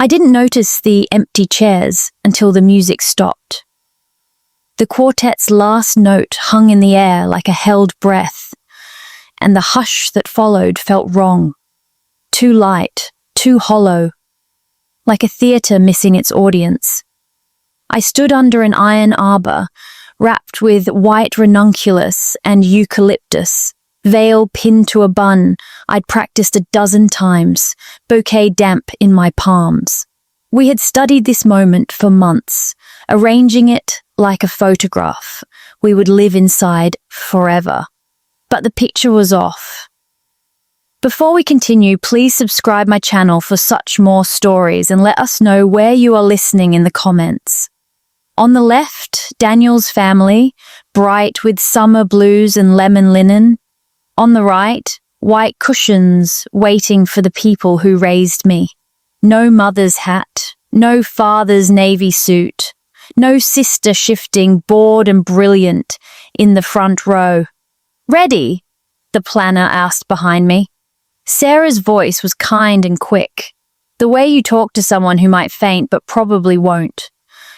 I didn't notice the empty chairs until the music stopped. The quartet's last note hung in the air like a held breath, and the hush that followed felt wrong. Too light, too hollow, like a theatre missing its audience. I stood under an iron arbor, wrapped with white ranunculus and eucalyptus, veil pinned to a bun I'd practiced a dozen times, bouquet damp in my palms. We had studied this moment for months, arranging it like a photograph we would live inside forever. But the picture was off. Before we continue, please subscribe my channel for such more stories and let us know where you are listening in the comments. On the left, Daniel's family, bright with summer blues and lemon linen. On the right, white cushions waiting for the people who raised me. No mother's hat, no father's navy suit, no sister shifting, bored and brilliant, in the front row. "Ready?" the planner asked behind me. Sarah's voice was kind and quick, the way you talk to someone who might faint but probably won't.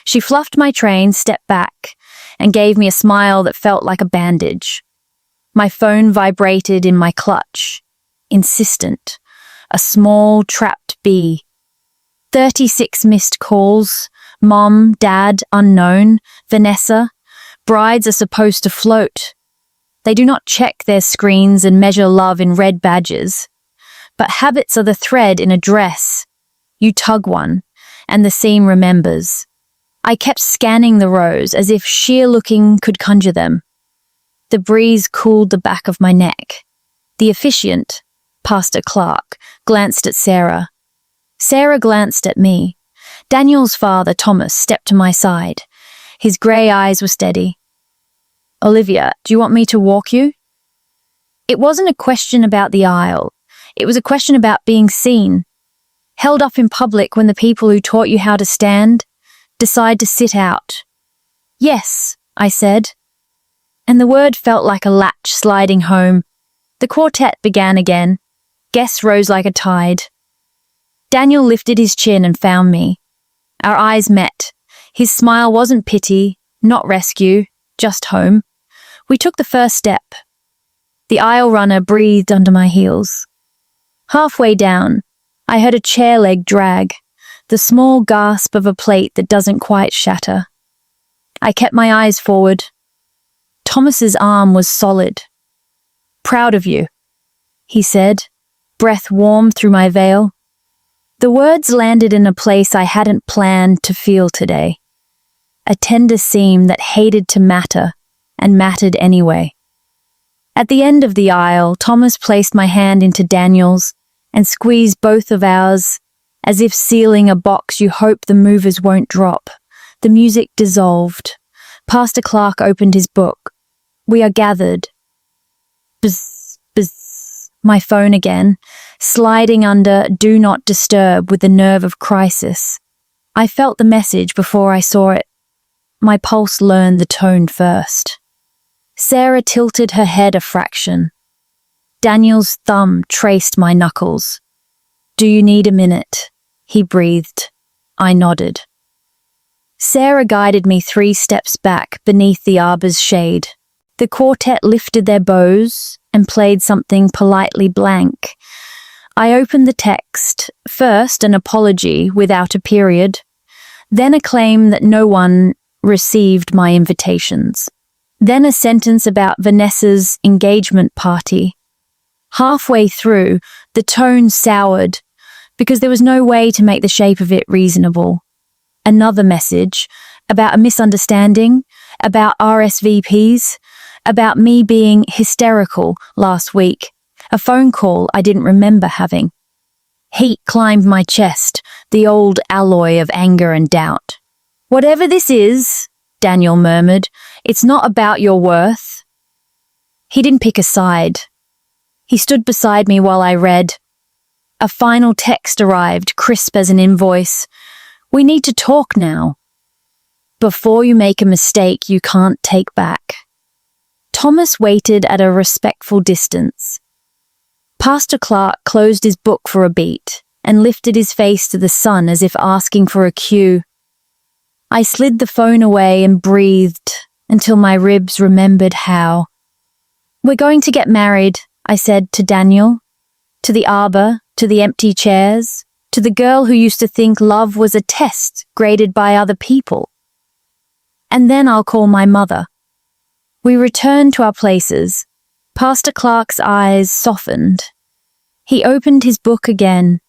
She fluffed my train, stepped back, and gave me a smile that felt like a bandage. My phone vibrated in my clutch, insistent, a small trapped bee. 36 missed calls, Mom, Dad, unknown, Vanessa. Brides are supposed to float. They do not check their screens and measure love in red badges. But habits are the thread in a dress. You tug one, and the seam remembers. I kept scanning the rows as if sheer looking could conjure them. The breeze cooled the back of my neck. The officiant, Pastor Clark, glanced at Sarah. Sarah glanced at me. Daniel's father, Thomas, stepped to my side. His grey eyes were steady. "Olivia, do you want me to walk you?" It wasn't a question about the aisle. It was a question about being seen. Held up in public when the people who taught you how to stand decide to sit out. "Yes," I said. And the word felt like a latch sliding home. The quartet began again. Guests rose like a tide. Daniel lifted his chin and found me. Our eyes met. His smile wasn't pity, not rescue, just home. We took the first step. The aisle runner breathed under my heels. Halfway down, I heard a chair leg drag, the small gasp of a plate that doesn't quite shatter. I kept my eyes forward. Thomas's arm was solid. "Proud of you," he said, breath warm through my veil. The words landed in a place I hadn't planned to feel today. A tender seam that hated to matter and mattered anyway. At the end of the aisle, Thomas placed my hand into Daniel's and squeezed both of ours, as if sealing a box you hope the movers won't drop. The music dissolved. Pastor Clark opened his book. "We are gathered." Bzz, bzz. My phone again, sliding under "Do Not Disturb" with the nerve of crisis. I felt the message before I saw it. My pulse learned the tone first. Sarah tilted her head a fraction. Daniel's thumb traced my knuckles. "Do you need a minute?" he breathed. I nodded. Sarah guided me 3 steps back beneath the arbor's shade. The quartet lifted their bows and played something politely blank. I opened the text, first an apology without a period, then a claim that no one received my invitations. Then a sentence about Vanessa's engagement party. Halfway through, the tone soured because there was no way to make the shape of it reasonable. Another message about a misunderstanding, about RSVPs, about me being hysterical last week, a phone call I didn't remember having. Heat climbed my chest, the old alloy of anger and doubt. "Whatever this is," Daniel murmured, "it's not about your worth." He didn't pick a side. He stood beside me while I read. A final text arrived, crisp as an invoice. "We need to talk now. Before you make a mistake you can't take back." Thomas waited at a respectful distance. Pastor Clark closed his book for a beat, and lifted his face to the sun as if asking for a cue. I slid the phone away and breathed until my ribs remembered how. "We're going to get married," I said to Daniel, to the arbor, to the empty chairs, to the girl who used to think love was a test graded by other people. "And then I'll call my mother." We returned to our places. Pastor Clark's eyes softened. He opened his book again.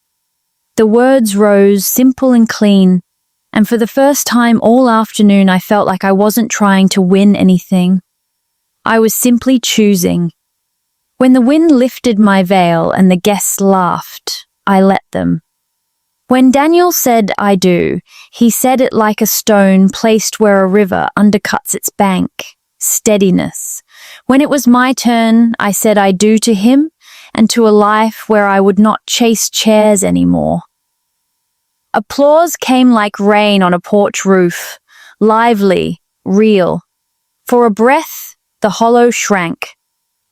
The words rose simple and clean, and for the first time all afternoon I felt like I wasn't trying to win anything. I was simply choosing. When the wind lifted my veil and the guests laughed, I let them. When Daniel said "I do," he said it like a stone placed where a river undercuts its bank. Steadiness. When it was my turn, I said "I do" to him and to a life where I would not chase chairs anymore. Applause came like rain on a porch roof, lively, real. For a breath, the hollow shrank.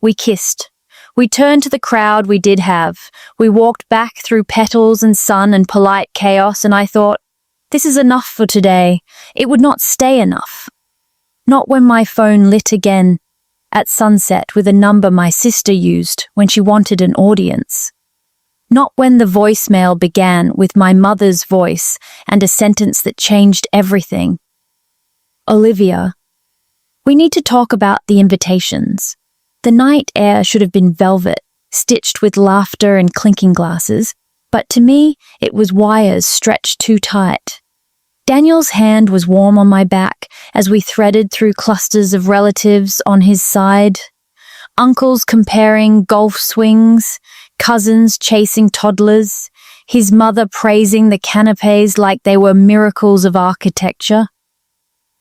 We kissed. We turned to the crowd we did have. We walked back through petals and sun and polite chaos, and I thought, this is enough for today. It would not stay enough. Not when my phone lit again, at sunset with a number my sister used when she wanted an audience. Not when the voicemail began with my mother's voice and a sentence that changed everything. "Olivia, we need to talk about the invitations. The night air should have been velvet, stitched with laughter and clinking glasses, but to me it was wires stretched too tight." Daniel's hand was warm on my back as we threaded through clusters of relatives on his side. Uncles comparing golf swings, cousins chasing toddlers, his mother praising the canapes like they were miracles of architecture.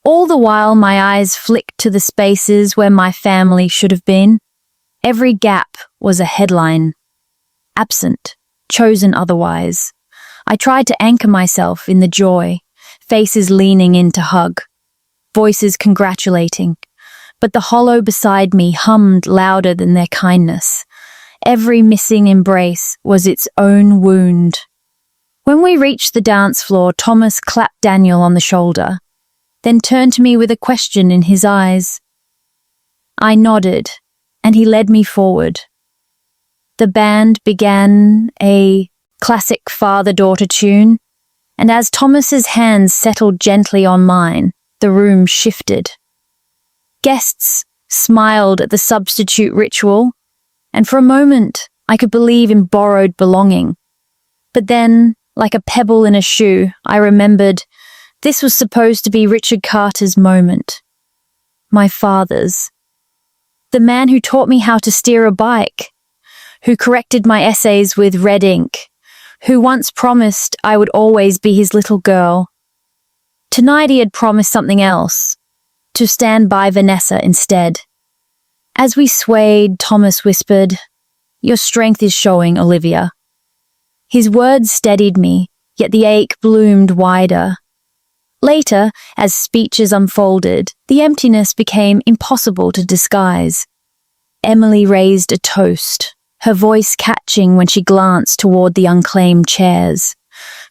All the while my eyes flicked to the spaces where my family should have been. Every gap was a headline. Absent, chosen otherwise. I tried to anchor myself in the joy, faces leaning in to hug, voices congratulating, but the hollow beside me hummed louder than their kindness. Every missing embrace was its own wound. When we reached the dance floor, Thomas clapped Daniel on the shoulder, then turned to me with a question in his eyes. I nodded, and he led me forward. The band began a classic father-daughter tune, and as Thomas's hands settled gently on mine, the room shifted. Guests smiled at the substitute ritual, and for a moment I could believe in borrowed belonging. But then, like a pebble in a shoe, I remembered this was supposed to be Richard Carter's moment. My father's. The man who taught me how to steer a bike, who corrected my essays with red ink, who once promised I would always be his little girl. Tonight he had promised something else, to stand by Vanessa instead. As we swayed, Thomas whispered, "Your strength is showing, Olivia." His words steadied me, yet the ache bloomed wider. Later, as speeches unfolded, the emptiness became impossible to disguise. Emily raised a toast, her voice catching when she glanced toward the unclaimed chairs.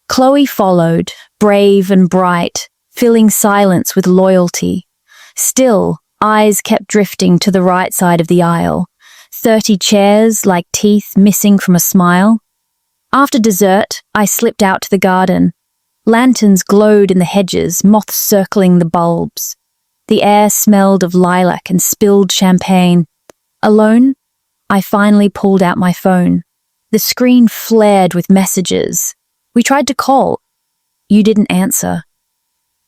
Chloe followed, brave and bright, filling silence with loyalty. Still, eyes kept drifting to the right side of the aisle, 30 chairs like teeth missing from a smile. After dessert, I slipped out to the garden. Lanterns glowed in the hedges, moths circling the bulbs. The air smelled of lilac and spilled champagne. Alone, I finally pulled out my phone. The screen flared with messages. We tried to call. You didn't answer.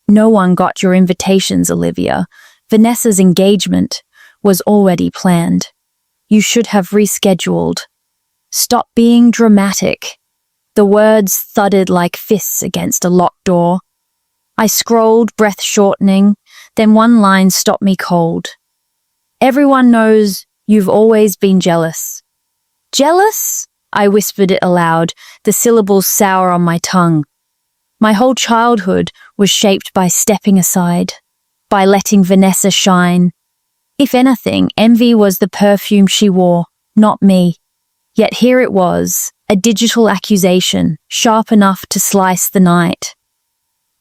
No one got your invitations, Olivia. Vanessa's engagement was already planned. You should have rescheduled. Stop being dramatic. The words thudded like fists against a locked door. I scrolled, breath shortening, then one line stopped me cold. Everyone knows you've always been jealous. Jealous? I whispered it aloud, the syllables sour on my tongue. My whole childhood was shaped by stepping aside, by letting Vanessa shine. If anything, envy was the perfume she wore, not me. Yet here it was, a digital accusation, sharp enough to slice the night.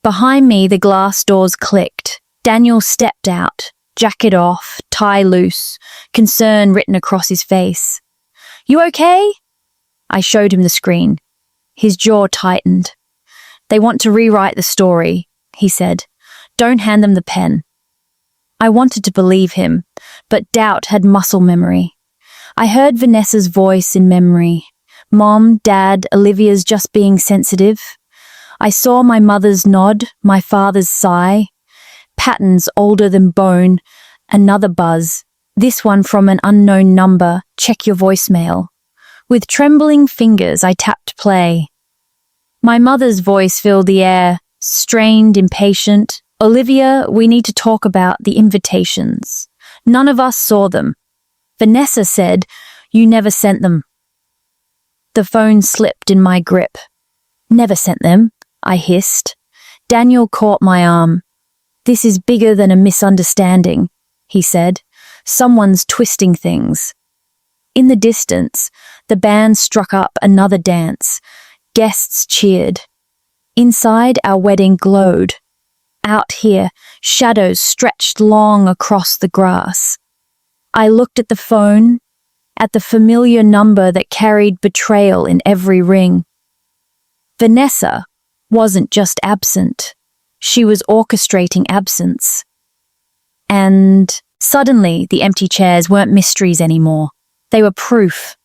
Behind me, the glass doors clicked. Daniel stepped out, jacket off, tie loose, concern written across his face. "You okay?" I showed him the screen. His jaw tightened. "They want to rewrite the story," he said. "Don't hand them the pen." I wanted to believe him, but doubt had muscle memory. I heard Vanessa's voice in memory. Mom, Dad, Olivia's just being sensitive. I saw my mother's nod, my father's sigh. Patterns older than bone. Another buzz. This one from an unknown number. Check your voicemail. With trembling fingers, I tapped play. My mother's voice filled the air, strained, impatient. "Olivia, we need to talk about the invitations. None of us saw them. Vanessa said you never sent them." The phone slipped in my grip. "Never sent them," I hissed. Daniel caught my arm. "This is bigger than a misunderstanding," he said. "Someone's twisting things." In the distance, the band struck up another dance. Guests cheered. Inside, our wedding glowed. Out here, shadows stretched long across the grass. I looked at the phone, at the familiar number that carried betrayal in every ring. Vanessa wasn't just absent. She was orchestrating absence. And suddenly, the empty chairs weren't mysteries anymore. They were proof.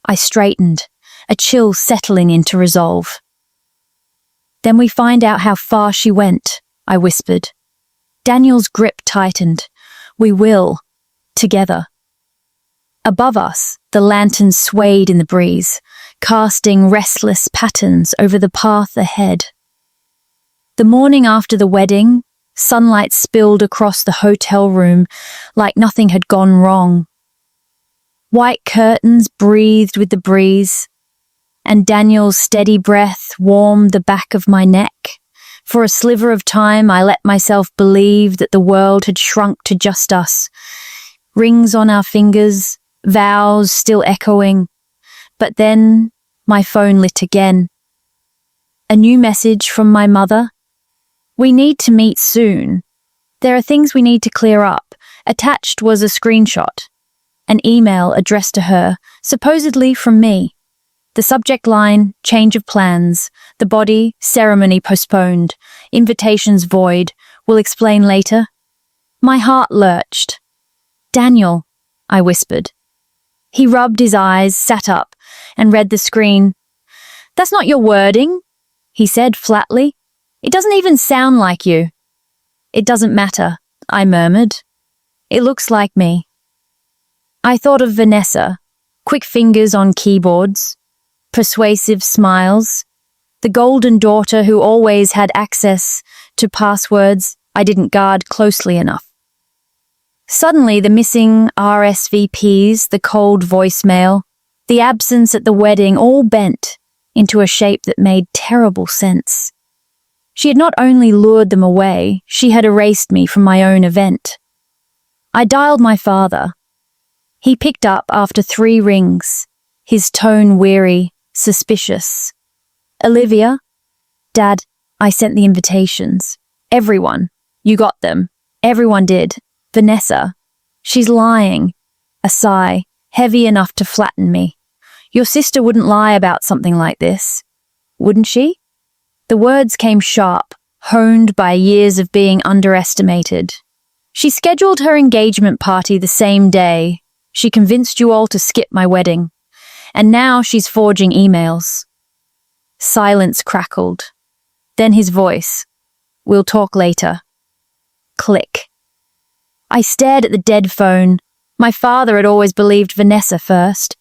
I straightened, a chill settling into resolve. "Then we find out how far she went," I whispered. Daniel's grip tightened. "We will. Together." Above us, the lanterns swayed in the breeze, casting restless patterns over the path ahead. The morning after the wedding, sunlight spilled across the hotel room like nothing had gone wrong. White curtains breathed with the breeze, and Daniel's steady breath warmed the back of my neck. For a sliver of time, I let myself believe that the world had shrunk to just us. Rings on our fingers, vows still echoing. But then, my phone lit again. A new message from my mother. "We need to meet soon. There are things we need to clear up." Attached was a screenshot. An email addressed to her, supposedly from me. The subject line, change of plans. The body, ceremony postponed. Invitations void. Will explain later. My heart lurched. "Daniel," I whispered. He rubbed his eyes, sat up, and read the screen. "That's not your wording," he said flatly. "It doesn't even sound like you." "It doesn't matter," I murmured. "It looks like me." I thought of Vanessa, quick fingers on keyboards, persuasive smiles, the golden daughter who always had access to passwords I didn't guard closely enough. Suddenly, the missing RSVPs, the cold voicemail, the absence at the wedding all bent into a shape that made terrible sense. She had not only lured them away, she had erased me from my own event. I dialed my father. He picked up after 3 rings, his tone weary, suspicious. "Olivia?" "Dad, I sent the invitations. Everyone. You got them. Everyone did. Vanessa. She's lying." A sigh, heavy enough to flatten me. "Your sister wouldn't lie about something like this. Wouldn't she?" The words came sharp, honed by years of being underestimated. "She scheduled her engagement party the same day. She convinced you all to skip my wedding. And now she's forging emails." Silence crackled. Then his voice. "We'll talk later." Click. I stared at the dead phone. My father had always believed Vanessa first.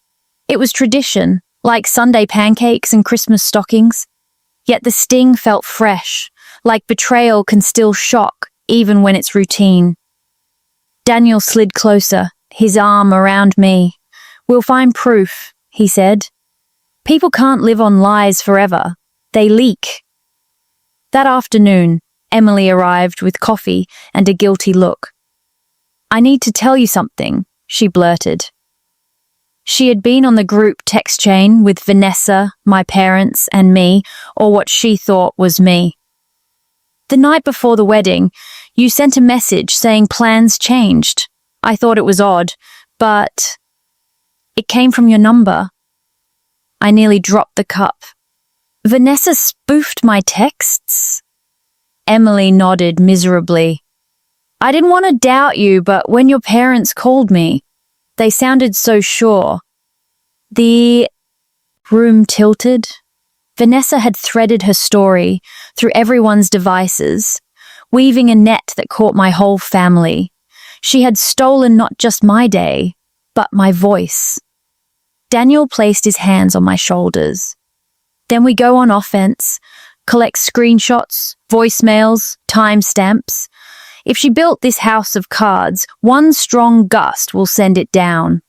It was tradition, like Sunday pancakes and Christmas stockings. Yet the sting felt fresh, like betrayal can still shock, even when it's routine. Daniel slid closer, his arm around me. "We'll find proof," he said. "People can't live on lies forever. They leak." That afternoon, Emily arrived with coffee and a guilty look. "I need to tell you something," she blurted. She had been on the group text chain with Vanessa, my parents, and me, or what she thought was me. The night before the wedding, you sent a message saying plans changed. I thought it was odd, but it came from your number. I nearly dropped the cup. Vanessa spoofed my texts? Emily nodded miserably. I didn't want to doubt you, but when your parents called me, they sounded so sure. The room tilted. Vanessa had threaded her story through everyone's devices, weaving a net that caught my whole family. She had stolen not just my day, but my voice. Daniel placed his hands on my shoulders. Then we go on offense, collect screenshots, voicemails, timestamps. If she built this house of cards, one strong gust will send it down.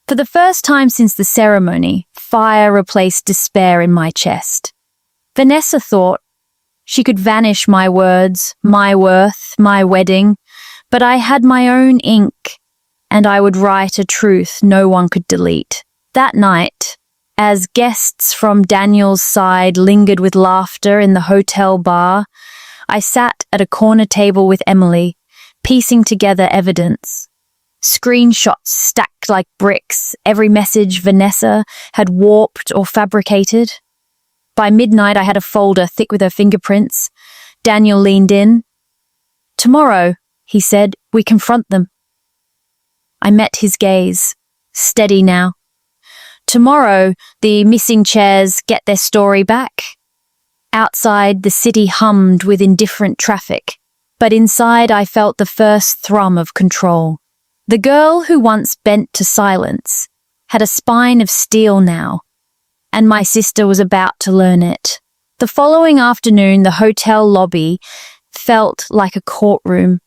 For the first time since the ceremony, fire replaced despair in my chest. Vanessa thought she could vanish my words, my worth, my wedding, but I had my own ink, and I would write a truth no one could delete. That night, as guests from Daniel's side lingered with laughter in the hotel bar, I sat at a corner table with Emily, piecing together evidence. Screenshots stacked like bricks, every message Vanessa had warped or fabricated. By midnight, I had a folder thick with her fingerprints. Daniel leaned in. Tomorrow, he said, we confront them. I met his gaze, steady now. Tomorrow, the missing chairs get their story back. Outside, the city hummed with indifferent traffic, but inside I felt the first thrum of control. The girl who once bent to silence had a spine of steel now, and my sister was about to learn it. The following afternoon, the hotel lobby felt like a courtroom.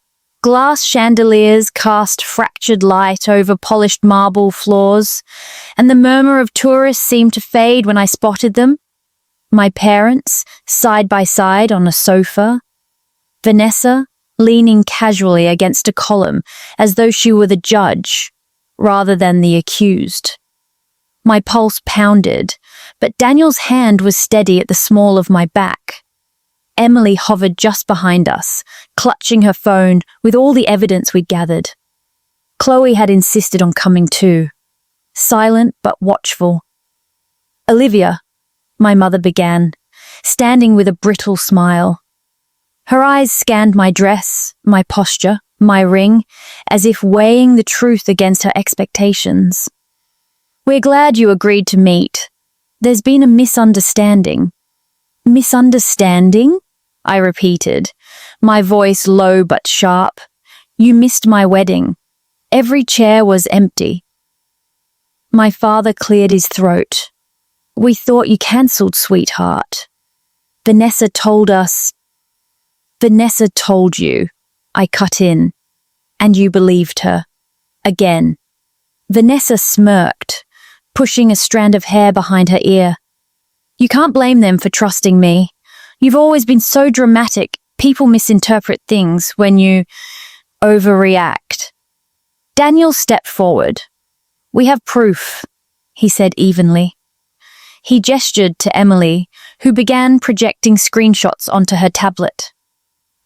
Glass chandeliers cast fractured light over polished marble floors, and the murmur of tourists seemed to fade when I spotted them. My parents, side by side on a sofa. Vanessa, leaning casually against a column as though she were the judge rather than the accused. My pulse pounded, but Daniel's hand was steady at the small of my back. Emily hovered just behind us, clutching her phone with all the evidence we'd gathered. Chloe had insisted on coming too, silent but watchful. Olivia, my mother began, standing with a brittle smile. Her eyes scanned my dress, my posture, my ring, as if weighing the truth against her expectations. We're glad you agreed to meet. There's been a misunderstanding. Misunderstanding? I repeated, my voice low but sharp. You missed my wedding. Every chair was empty. My father cleared his throat. We thought you cancelled, sweetheart. Vanessa told you, I cut in, and you believed her. Again. Vanessa smirked, pushing a strand of hair behind her ear. You can't blame them for trusting me. You've always been so dramatic, people misinterpret things when you overreact. Daniel stepped forward. We have proof, he said evenly. He gestured to Emily, who began projecting screenshots onto her tablet.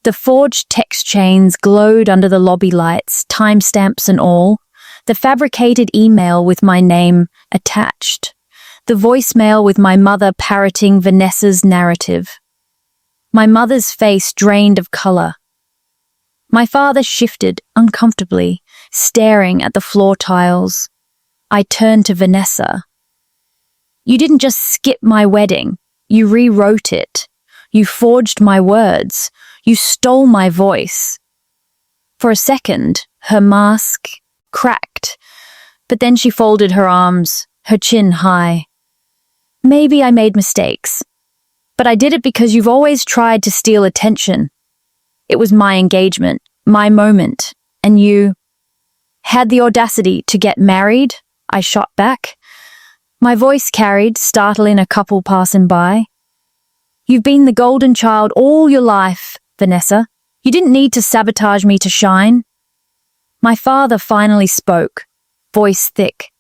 The forged text chains glowed under the lobby lights, timestamps and all, the fabricated email with my name attached, the voicemail with my mother parroting Vanessa's narrative. My mother's face drained of color. My father shifted uncomfortably, staring at the floor tiles. I turned to Vanessa. You didn't just skip my wedding. You rewrote it. You forged my words. You stole my voice. For a second, her mask cracked, but then she folded her arms, her chin high. Maybe I made mistakes, but I did it because you've always tried to steal attention. It was my engagement, my moment, and you had the audacity to get married, I shot back. My voice carried, startling a couple passing by. You've been the golden child all your life, Vanessa. You didn't need to sabotage me to shine. My father finally spoke, voice thick.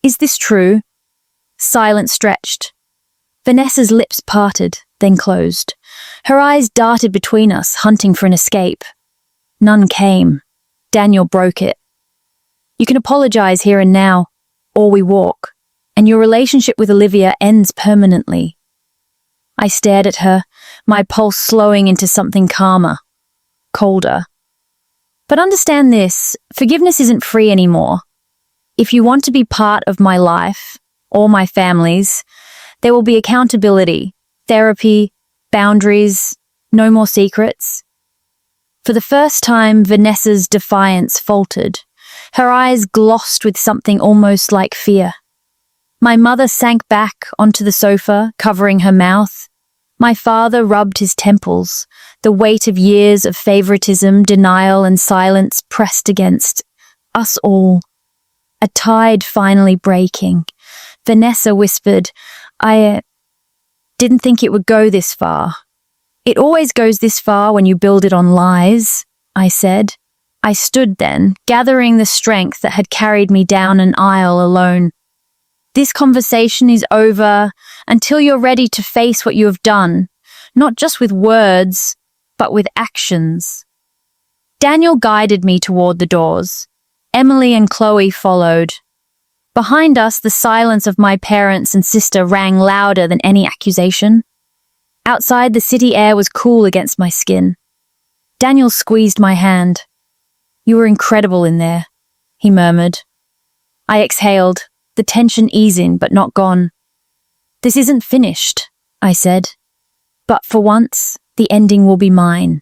Is this true? Silence stretched. Vanessa's lips parted, then closed. Her eyes darted between us, hunting for an escape. None came. Daniel broke it. You can apologize here and now, or we walk, and your relationship with Olivia ends permanently. I stared at her, my pulse slowing into something calmer, colder. But understand this, forgiveness isn't free anymore. If you want to be part of my life, or my family's, there will be accountability, therapy, boundaries, no more secrets. For the first time, Vanessa's defiance faltered. Her eyes glossed with something almost like fear. My mother sank back onto the sofa, covering her mouth. My father rubbed his temples, the weight of years of favoritism, denial, and silence pressed against us all. A tide finally breaking. Vanessa whispered, I didn't think it would go this far. It always goes this far when you build it on lies, I said. I stood then, gathering the strength that had carried me down an aisle alone. This conversation is over until you're ready to face what you have done, not just with words, but with actions. Daniel guided me toward the doors. Emily and Chloe followed. Behind us, the silence of my parents and sister rang louder than any accusation. Outside, the city air was cool against my skin. Daniel squeezed my hand. You were incredible in there, he murmured. I exhaled, the tension easing but not gone. This isn't finished, I said. But for once, the ending will be mine.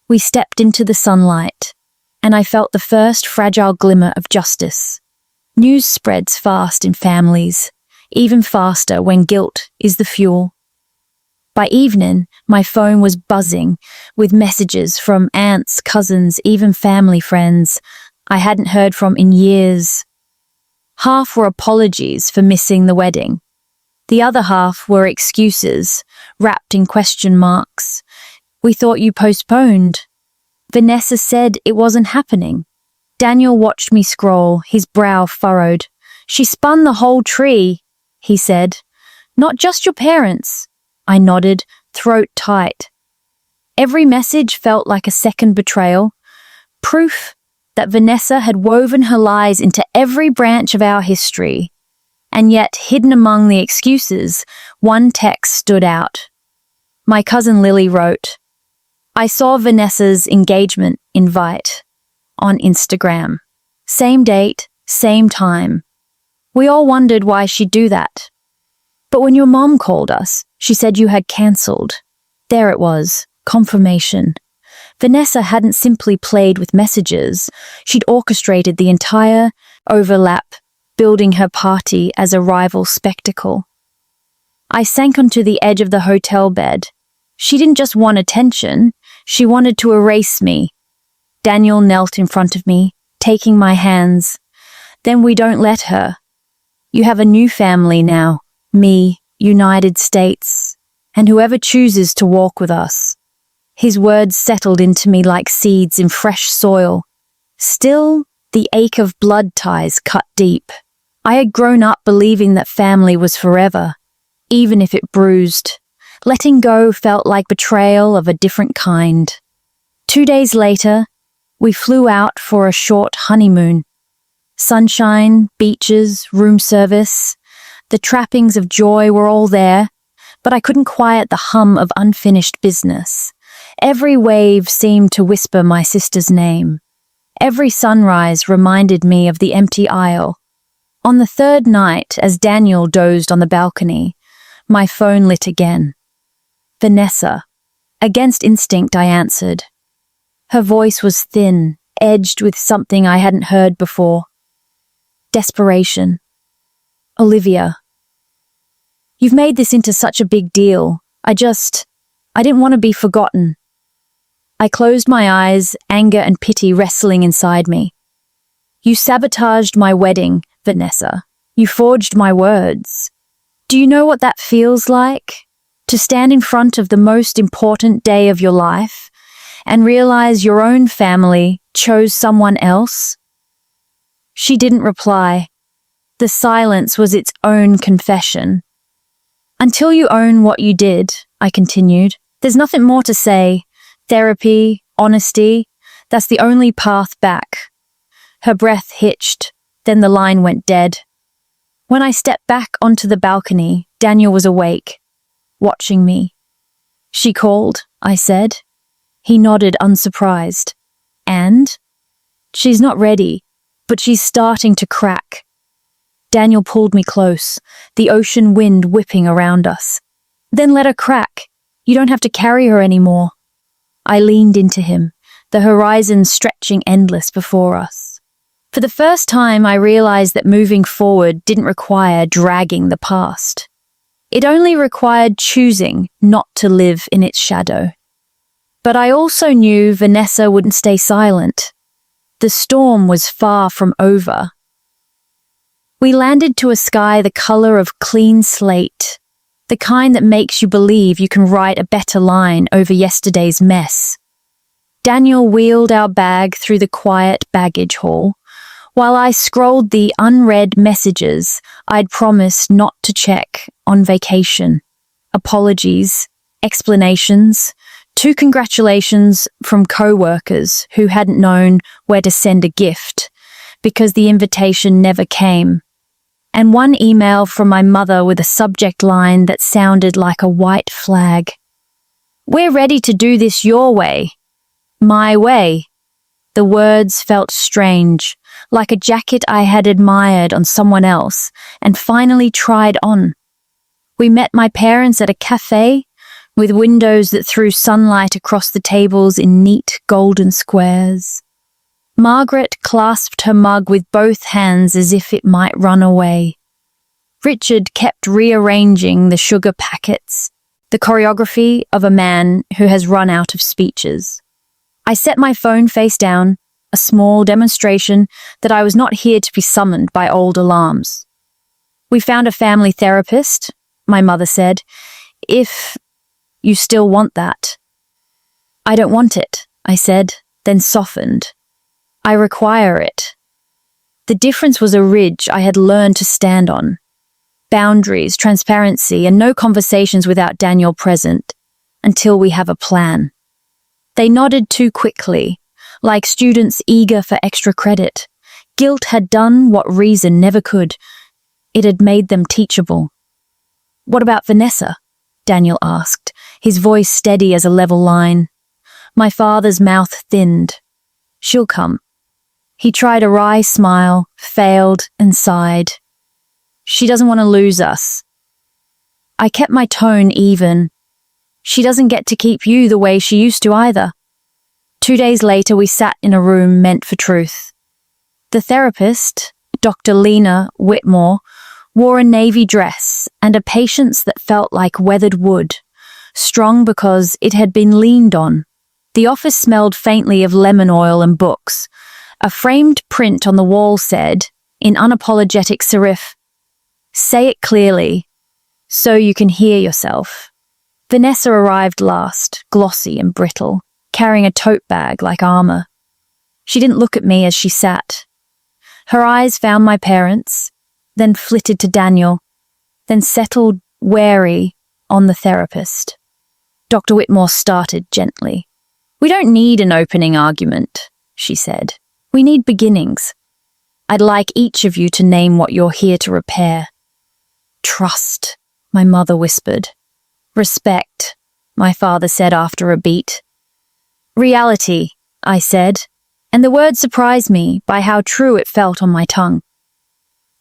We stepped into the sunlight, and I felt the first fragile glimmer of justice. News spreads fast in families, even faster when guilt is the fuel. By evening, my phone was buzzing with messages from aunts, cousins, even family friends I hadn't heard from in years. Half were apologies for missing the wedding. The other half were excuses, wrapped in question marks. We thought you postponed. Vanessa said it wasn't happening. Daniel watched me scroll, his brow furrowed. She spun the whole tree, he said. Not just your parents. I nodded, throat tight. Every message felt like a second betrayal, proof that Vanessa had woven her lies into every branch of our history. And yet, hidden among the excuses, one text stood out. My cousin Lily wrote, I saw Vanessa's engagement invite on Instagram. Same date, same time. We all wondered why she'd do that. But when your mom called us, she said you had cancelled. There it was, confirmation. Vanessa hadn't simply played with messages. She'd orchestrated the entire overlap, building her party as a rival spectacle. I sank onto the edge of the hotel bed. She didn't just want attention, she wanted to erase me. Daniel knelt in front of me, taking my hands. Then we don't let her. You have a new family now. Me, United States, and whoever chooses to walk with us. His words settled into me like seeds in fresh soil. Still, the ache of blood ties cut deep. I had grown up believing that family was forever, even if it bruised. Letting go felt like betrayal of a different kind. 2 days later, we flew out for a short honeymoon. Sunshine, beaches, room service. The trappings of joy were all there, but I couldn't quiet the hum of unfinished business. Every wave seemed to whisper my sister's name. Every sunrise reminded me of the empty aisle. On the third night, as Daniel dozed on the balcony, my phone lit again. Vanessa. Against instinct, I answered. Her voice was thin, edged with something I hadn't heard before. Desperation. Olivia. You've made this into such a big deal. I didn't want to be forgotten. I closed my eyes, anger and pity wrestling inside me. You sabotaged my wedding, Vanessa. You forged my words. Do you know what that feels like? To stand in front of the most important day of your life and realize your own family chose someone else? She didn't reply. The silence was its own confession. Until you own what you did, I continued, there's nothing more to say. Therapy, honesty, that's the only path back. Her breath hitched, then the line went dead. When I stepped back onto the balcony, Daniel was awake, watching me. She called, I said. He nodded unsurprised. And? She's not ready, but she's starting to crack. Daniel pulled me close, the ocean wind whipping around us. Then let her crack. You don't have to carry her anymore. I leaned into him, the horizon stretching endless before us. For the first time, I realized that moving forward didn't require dragging the past. It only required choosing not to live in its shadow. But I also knew Vanessa wouldn't stay silent. The storm was far from over. We landed to a sky the color of clean slate, the kind that makes you believe you can write a better line over yesterday's mess. Daniel wheeled our bag through the quiet baggage hall, while I scrolled the unread messages I'd promised not to check on vacation. Apologies, explanations, 2 congratulations from co-workers who hadn't known where to send a gift because the invitation never came, and 1 email from my mother with a subject line that sounded like a white flag. We're ready to do this your way. My way. The words felt strange, like a jacket I had admired on someone else and finally tried on. We met my parents at a cafe with windows that threw sunlight across the tables in neat golden squares. Margaret clasped her mug with both hands as if it might run away. Richard kept rearranging the sugar packets, the choreography of a man who has run out of speeches. I set my phone face down, a small demonstration that I was not here to be summoned by old alarms. We found a family therapist, my mother said, if you still want that. I don't want it, I said, then softened. I require it. The difference was a ridge I had learned to stand on. Boundaries, transparency, and no conversations without Daniel present, until we have a plan. They nodded too quickly, like students eager for extra credit. Guilt had done what reason never could. It had made them teachable. What about Vanessa? Daniel asked, his voice steady as a level line. My father's mouth thinned. She'll come. He tried a wry smile, failed, and sighed. She doesn't want to lose us. I kept my tone even. She doesn't get to keep you the way she used to either. 2 days later, we sat in a room meant for truth. The therapist, Dr. Lena Whitmore, wore a navy dress and a patience that felt like weathered wood, strong because it had been leaned on. The office smelled faintly of lemon oil and books. A framed print on the wall said, in unapologetic serif, "Say it clearly, so you can hear yourself." Vanessa arrived last, glossy and brittle, carrying a tote bag like armor. She didn't look at me as she sat. Her eyes found my parents, then flitted to Daniel, then settled, wary, on the therapist. Dr. Whitmore started gently. "We don't need an opening argument," she said. "We need beginnings. I'd like each of you to name what you're here to repair." "Trust," my mother whispered. "Respect," my father said after a beat. "Reality," I said, and the word surprised me by how true it felt on my tongue.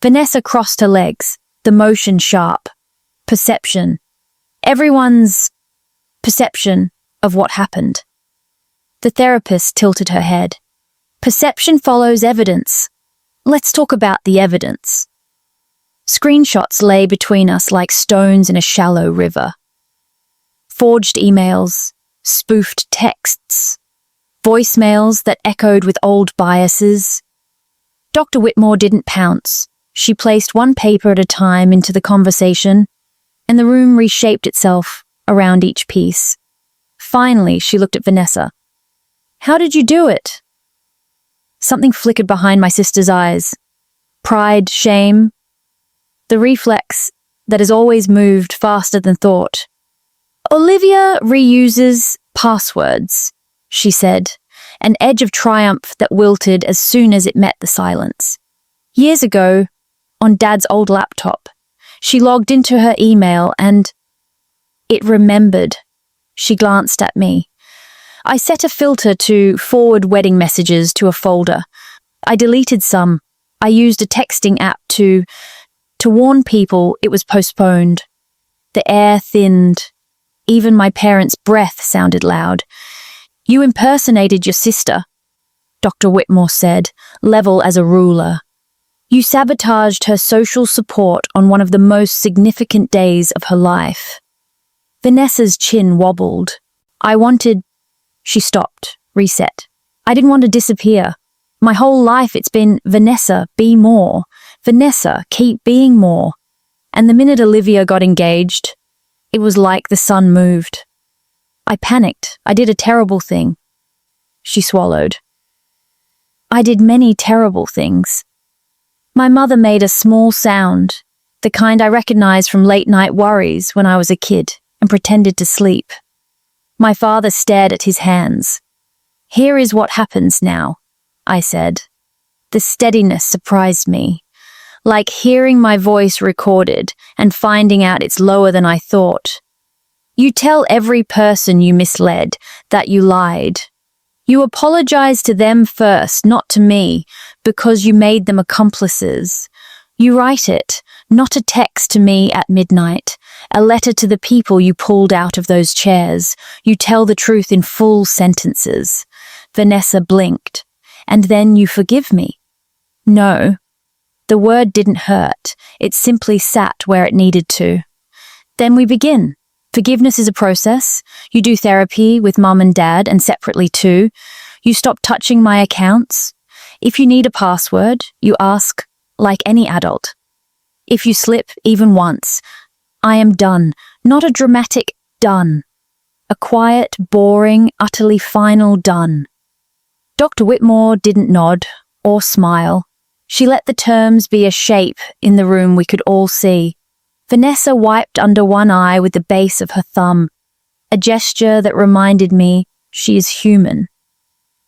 Vanessa crossed her legs, the motion sharp. Perception. Everyone's perception of what happened. The therapist tilted her head. "Perception follows evidence. Let's talk about the evidence." Screenshots lay between us like stones in a shallow river. Forged emails, spoofed texts, voicemails that echoed with old biases. Dr. Whitmore didn't pounce. She placed one paper at a time into the conversation, and the room reshaped itself around each piece. Finally, she looked at Vanessa. "How did you do it?" Something flickered behind my sister's eyes. Pride, shame, the reflex that has always moved faster than thought. Olivia reuses passwords, she said, an edge of triumph that wilted as soon as it met the silence. Years ago, on Dad's old laptop, she logged into her email and it remembered. She glanced at me. I set a filter to forward wedding messages to a folder. I deleted some. I used a texting app to warn people it was postponed. The air thinned. Even my parents' breath sounded loud. You impersonated your sister, Dr. Whitmore said, level as a ruler. You sabotaged her social support on one of the most significant days of her life. Vanessa's chin wobbled. She stopped, reset. I didn't want to disappear. My whole life it's been, Vanessa, be more. Vanessa, keep being more. And the minute Olivia got engaged, it was like the sun moved. I panicked. I did a terrible thing. She swallowed. I did many terrible things. My mother made a small sound, the kind I recognized from late-night worries when I was a kid, and pretended to sleep. My father stared at his hands. Here is what happens now, I said. The steadiness surprised me, like hearing my voice recorded and finding out it's lower than I thought. You tell every person you misled that you lied. You apologize to them first, not to me, because you made them accomplices. You write it, not a text to me at midnight, a letter to the people you pulled out of those chairs. You tell the truth in full sentences. Vanessa blinked. And then you forgive me. No. The word didn't hurt. It simply sat where it needed to. Then we begin. Forgiveness is a process. You do therapy with Mum and Dad and separately too. You stop touching my accounts. If you need a password, you ask, like any adult. If you slip even once, I am done. Not a dramatic done. A quiet, boring, utterly final done. Dr. Whitmore didn't nod or smile. She let the terms be a shape in the room we could all see. Vanessa wiped under one eye with the base of her thumb, a gesture that reminded me she is human,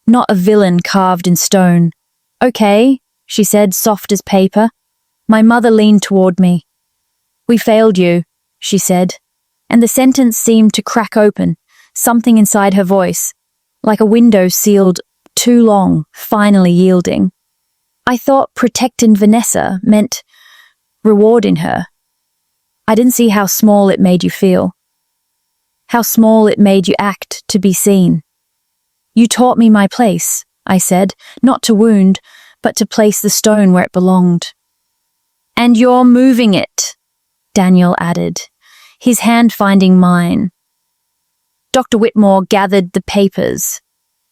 not a villain carved in stone. Okay, she said, soft as paper. My mother leaned toward me. We failed you, she said, and the sentence seemed to crack open, something inside her voice, like a window sealed too long, finally yielding. I thought protecting Vanessa meant rewarding her. I didn't see how small it made you feel. How small it made you act to be seen. You taught me my place, I said, not to wound, but to place the stone where it belonged. And you're moving it, Daniel added, his hand finding mine. Dr. Whitmore gathered the papers.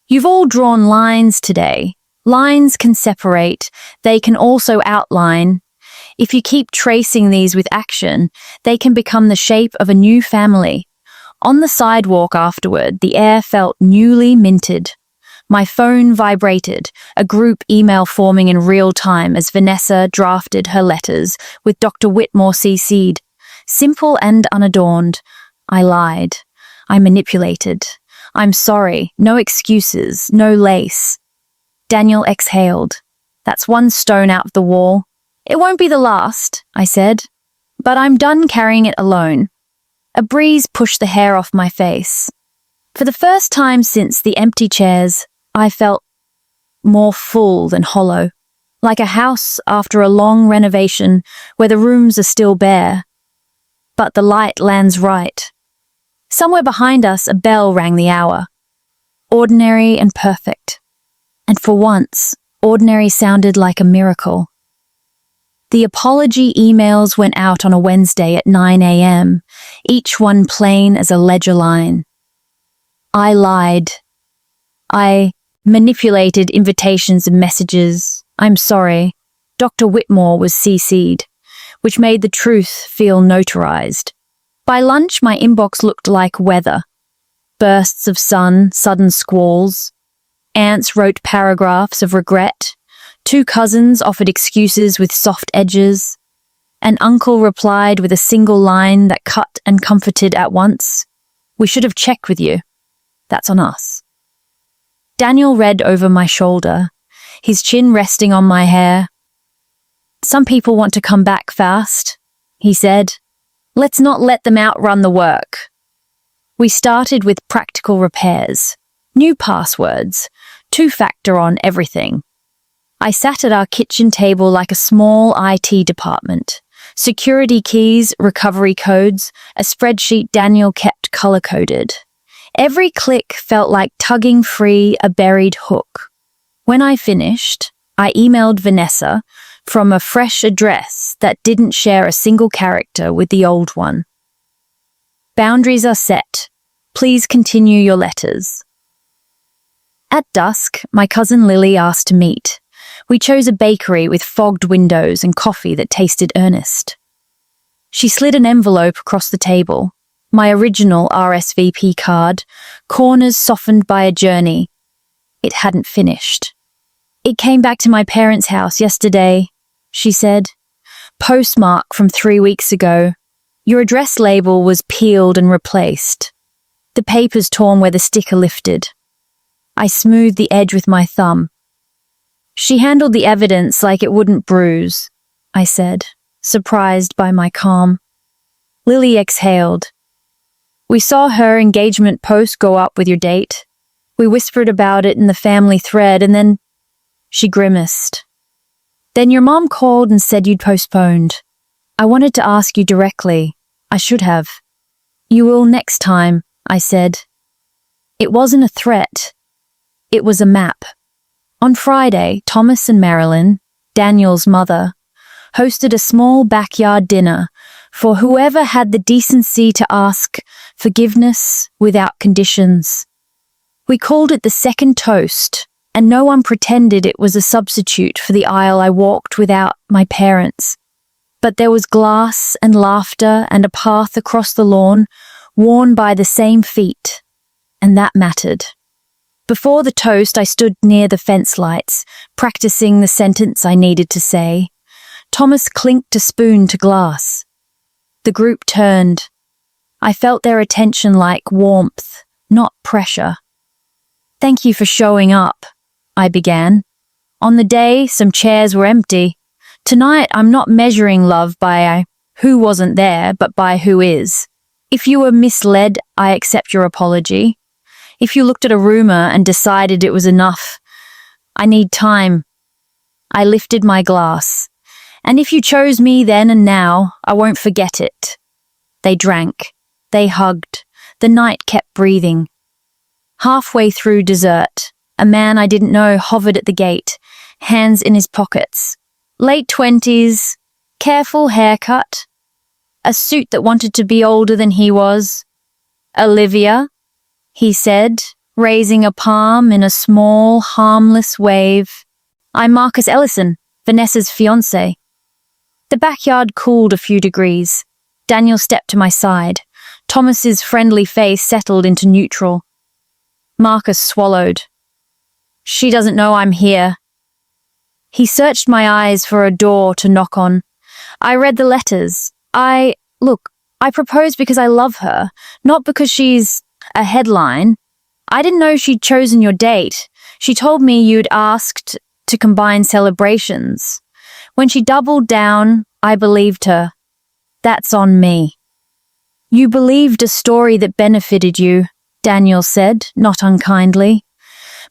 You've all drawn lines today. Lines can separate. They can also outline. If you keep tracing these with action, they can become the shape of a new family. On the sidewalk afterward, the air felt newly minted. My phone vibrated, a group email forming in real time as Vanessa drafted her letters, with Dr. Whitmore CC'd. Simple and unadorned. I lied. I manipulated. I'm sorry. No excuses. No lace. Daniel exhaled. That's one stone out of the wall. It won't be the last, I said, but I'm done carrying it alone. A breeze pushed the hair off my face. For the first time since the empty chairs, I felt more full than hollow, like a house after a long renovation where the rooms are still bare. But the light lands right. Somewhere behind us, a bell rang the hour. Ordinary and perfect. And for once, ordinary sounded like a miracle. The apology emails went out on a Wednesday at 9 a.m., each one plain as a ledger line. I lied. I manipulated invitations and messages. I'm sorry. Dr. Whitmore was CC'd, which made the truth feel notarized. By lunch, my inbox looked like weather. Bursts of sun, sudden squalls. Aunts wrote paragraphs of regret. Two cousins offered excuses with soft edges. An uncle replied with a single line that cut and comforted at once. "We should have checked with you. That's on us." Daniel read over my shoulder, his chin resting on my hair. "Some people want to come back fast," he said. "Let's not let them outrun the work." We started with practical repairs, new passwords, two-factor on everything. I sat at our kitchen table like a small IT department. Security keys, recovery codes, a spreadsheet Daniel kept color-coded. Every click felt like tugging free a buried hook. When I finished, I emailed Vanessa from a fresh address that didn't share a single character with the old one. "Boundaries are set. Please continue your letters." At dusk, my cousin Lily asked to meet. We chose a bakery with fogged windows and coffee that tasted earnest. She slid an envelope across the table, my original RSVP card, corners softened by a journey. It hadn't finished. "It came back to my parents' house yesterday," she said. "Postmark from 3 weeks ago. Your address label was peeled and replaced. The paper's torn where the sticker lifted." I smoothed the edge with my thumb. "She handled the evidence like it wouldn't bruise," I said, surprised by my calm. Lily exhaled. "We saw her engagement post go up with your date. We whispered about it in the family thread, and then..." She grimaced. "Then your mom called and said you'd postponed. I wanted to ask you directly. I should have." "You will next time," I said. It wasn't a threat. It was a map. On Friday, Thomas and Marilyn, Daniel's mother, hosted a small backyard dinner for whoever had the decency to ask forgiveness without conditions. We called it the second toast, and no one pretended it was a substitute for the aisle I walked without my parents. But there was glass and laughter and a path across the lawn worn by the same feet, and that mattered. Before the toast, I stood near the fence lights, practicing the sentence I needed to say. Thomas clinked a spoon to glass. The group turned. I felt their attention like warmth, not pressure. "Thank you for showing up," I began. "On the day, some chairs were empty. Tonight, I'm not measuring love by who wasn't there, but by who is. If you were misled, I accept your apology. If you looked at a rumor and decided it was enough, I need time." I lifted my glass. "And if you chose me then and now, I won't forget it." They drank. They hugged. The night kept breathing. Halfway through dessert, a man I didn't know hovered at the gate, hands in his pockets. Late 20s, careful haircut, a suit that wanted to be older than he was. "Olivia," he said, raising a palm in a small, harmless wave. "I'm Marcus Ellison, Vanessa's fiancé." The backyard cooled a few degrees. Daniel stepped to my side. Thomas's friendly face settled into neutral. Marcus swallowed. "She doesn't know I'm here." He searched my eyes for a door to knock on. I read the letters. I proposed because I love her, not because she's a headline. I didn't know she'd chosen your date. She told me you'd asked to combine celebrations. When she doubled down, I believed her. That's on me. "You believed a story that benefited you," Daniel said, not unkindly.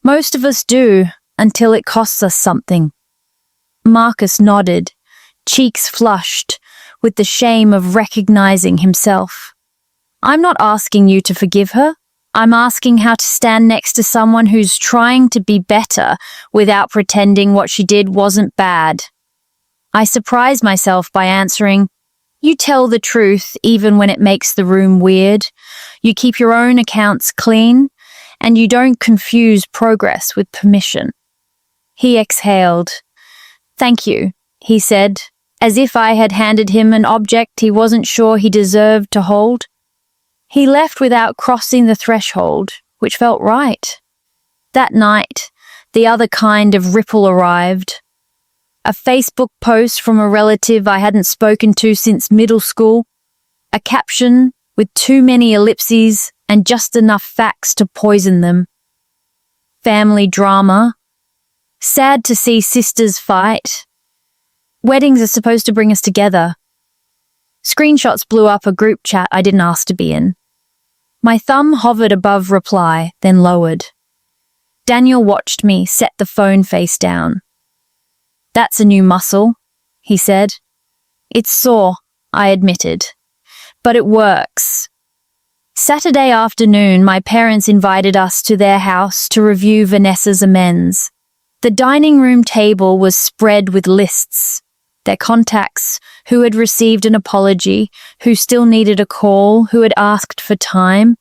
"Most of us do, until it costs us something." Marcus nodded, cheeks flushed, with the shame of recognizing himself. "I'm not asking you to forgive her. I'm asking how to stand next to someone who's trying to be better without pretending what she did wasn't bad." I surprised myself by answering, "You tell the truth even when it makes the room weird. You keep your own accounts clean, and you don't confuse progress with permission." He exhaled. "Thank you," he said, as if I had handed him an object he wasn't sure he deserved to hold. He left without crossing the threshold, which felt right. That night, the other kind of ripple arrived. A Facebook post from a relative I hadn't spoken to since middle school. A caption with too many ellipses and just enough facts to poison them. Family drama. Sad to see sisters fight. Weddings are supposed to bring us together. Screenshots blew up a group chat I didn't ask to be in. My thumb hovered above reply, then lowered. Daniel watched me set the phone face down. "That's a new muscle," he said. "It's sore," I admitted. "But it works." Saturday afternoon, my parents invited us to their house to review Vanessa's amends. The dining room table was spread with lists. Their contacts, who had received an apology, who still needed a call, who had asked for time.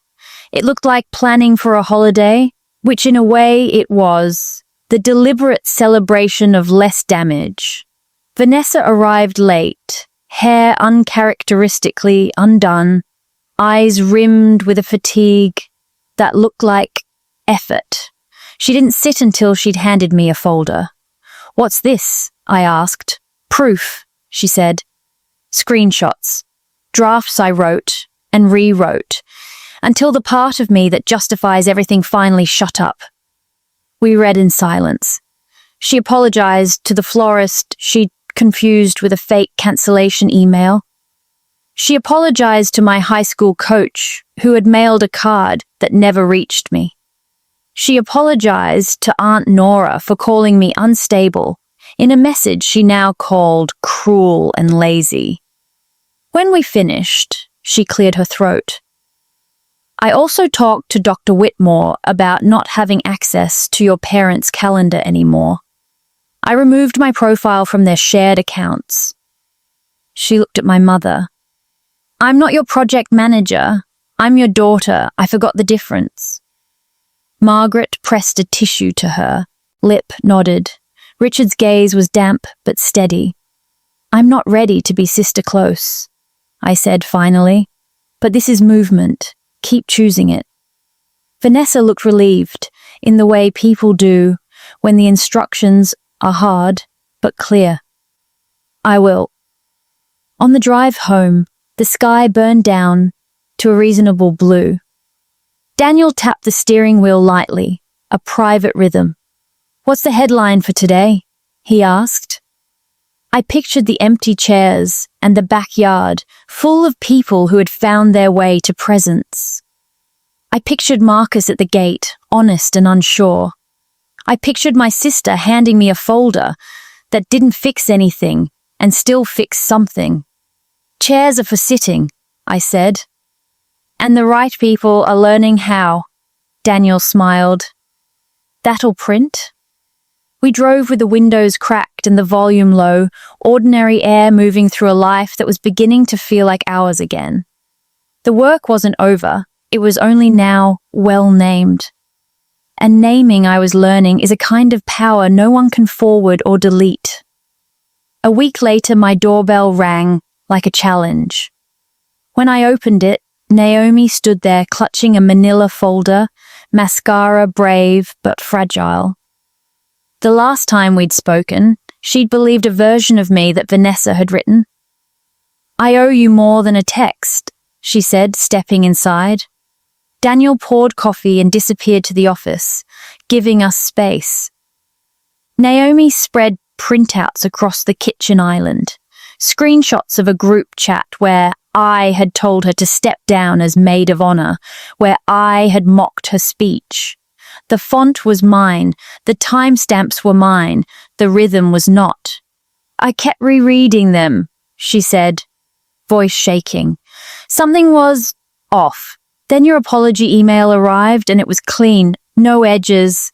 It looked like planning for a holiday, which in a way it was. The deliberate celebration of less damage. Vanessa arrived late, hair uncharacteristically undone, eyes rimmed with a fatigue that looked like effort. She didn't sit until she'd handed me a folder. "What's this?" I asked. "Proof," she said. "Screenshots. Drafts I wrote and rewrote, until the part of me that justifies everything finally shut up." We read in silence. She apologized to the florist she'd confused with a fake cancellation email. She apologized to my high school coach, who had mailed a card that never reached me. She apologized to Aunt Nora for calling me unstable, in a message she now called cruel and lazy. When we finished, she cleared her throat. "I also talked to Dr. Whitmore about not having access to your parents' calendar anymore. I removed my profile from their shared accounts." She looked at my mother. "I'm not your project manager. I'm your daughter. I forgot the difference." Margaret pressed a tissue to her. Lip nodded. Richard's gaze was damp but steady. "I'm not ready to be sister close," I said finally. "But this is movement. Keep choosing it." Vanessa looked relieved, in the way people do when the instructions are hard but clear. "I will." On the drive home, the sky burned down to a reasonable blue. Daniel tapped the steering wheel lightly, a private rhythm. "What's the headline for today?" he asked. I pictured the empty chairs and the backyard full of people who had found their way to presents. I pictured Marcus at the gate, honest and unsure. I pictured my sister handing me a folder that didn't fix anything and still fixed something. "Chairs are for sitting," I said. "And the right people are learning how," Daniel smiled. "That'll print?" We drove with the windows cracked and the volume low, ordinary air moving through a life that was beginning to feel like ours again. The work wasn't over, it was only now well named. And naming, I was learning, is a kind of power no one can forward or delete. A week later, my doorbell rang like a challenge. When I opened it, Naomi stood there clutching a manila folder, mascara brave but fragile. The last time we'd spoken, she'd believed a version of me that Vanessa had written. "I owe you more than a text," she said, stepping inside. Daniel poured coffee and disappeared to the office, giving us space. Naomi spread printouts across the kitchen island, screenshots of a group chat where I had told her to step down as maid of honor, where I had mocked her speech. The font was mine, the timestamps were mine, the rhythm was not. "I kept rereading them," she said, voice shaking. "Something was off. Then your apology email arrived and it was clean, no edges.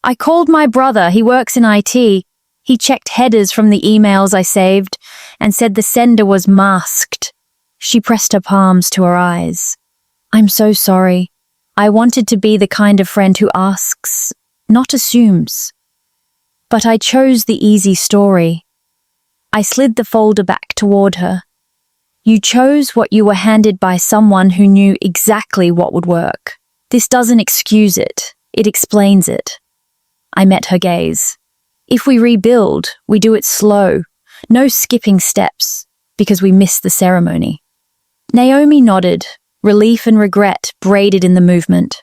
I called my brother, he works in IT. He checked headers from the emails I saved and said the sender was masked." She pressed her palms to her eyes. "I'm so sorry. I wanted to be the kind of friend who asks, not assumes. But I chose the easy story." I slid the folder back toward her. "You chose what you were handed by someone who knew exactly what would work. This doesn't excuse it, it explains it." I met her gaze. If we rebuild, we do it slow, no skipping steps, because we miss the ceremony. Naomi nodded, relief and regret braided in the movement.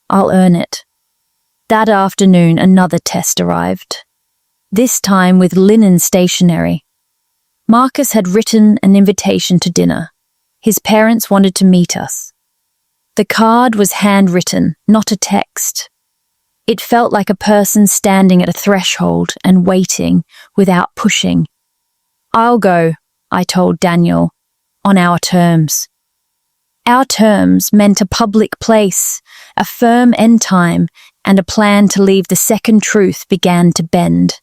I'll earn it. That afternoon, another test arrived. This time with linen stationery. Marcus had written an invitation to dinner. His parents wanted to meet us. The card was handwritten, not a text. It felt like a person standing at a threshold and waiting without pushing. I'll go, I told Daniel, on our terms. Our terms meant a public place, a firm end time, and a plan to leave the second truth began to bend.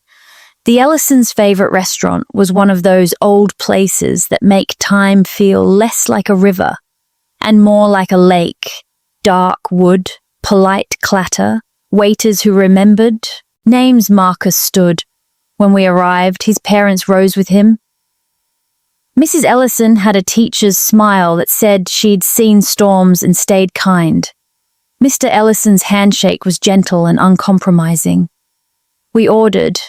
The Ellisons' favorite restaurant was one of those old places that make time feel less like a river and more like a lake. Dark wood, polite clatter, waiters who remembered, names Marcus stood. When we arrived, his parents rose with him. Mrs. Ellison had a teacher's smile that said she'd seen storms and stayed kind. Mr. Ellison's handshake was gentle and uncompromising. We ordered,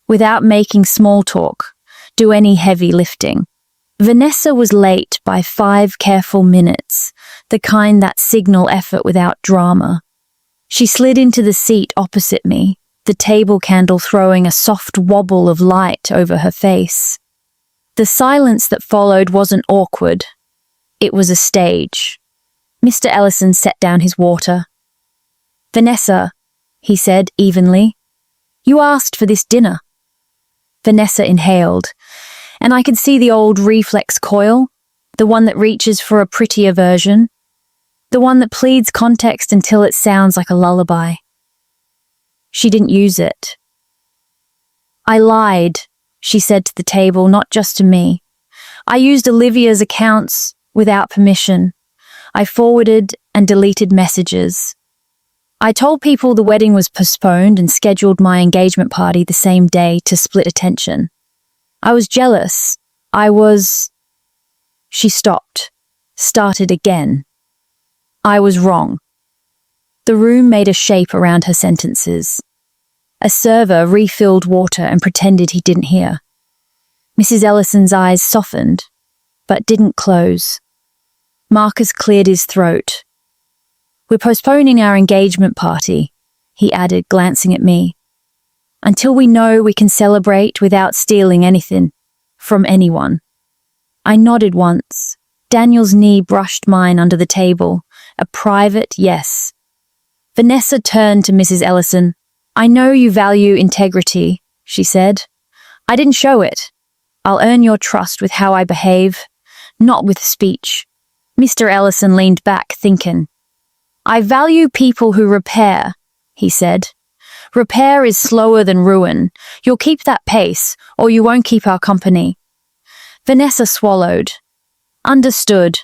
without making small talk, do any heavy lifting. Vanessa was late by 5 careful minutes, the kind that signal effort without drama. She slid into the seat opposite me, the table candle throwing a soft wobble of light over her face. The silence that followed wasn't awkward. It was a stage. Mr. Ellison set down his water. Vanessa, he said evenly, you asked for this dinner. Vanessa inhaled, and I could see the old reflex coil, the one that reaches for a prettier version, the one that pleads context until it sounds like a lullaby. She didn't use it. I lied, she said to the table, not just to me. I used Olivia's accounts without permission. I forwarded and deleted messages. I told people the wedding was postponed and scheduled my engagement party the same day to split attention. I was jealous. She stopped, started again. I was wrong. The room made a shape around her sentences. A server refilled water and pretended he didn't hear. Mrs. Ellison's eyes softened, but didn't close. Marcus cleared his throat. We're postponing our engagement party, he added, glancing at me, until we know we can celebrate without stealing anything from anyone. I nodded once. Daniel's knee brushed mine under the table, a private yes. Vanessa turned to Mrs. Ellison. I know you value integrity, she said. I didn't show it. I'll earn your trust with how I behave, not with speech. Mr. Ellison leaned back, thinking. I value people who repair, he said. Repair is slower than ruin. You'll keep that pace, or you won't keep our company. Vanessa swallowed. Understood.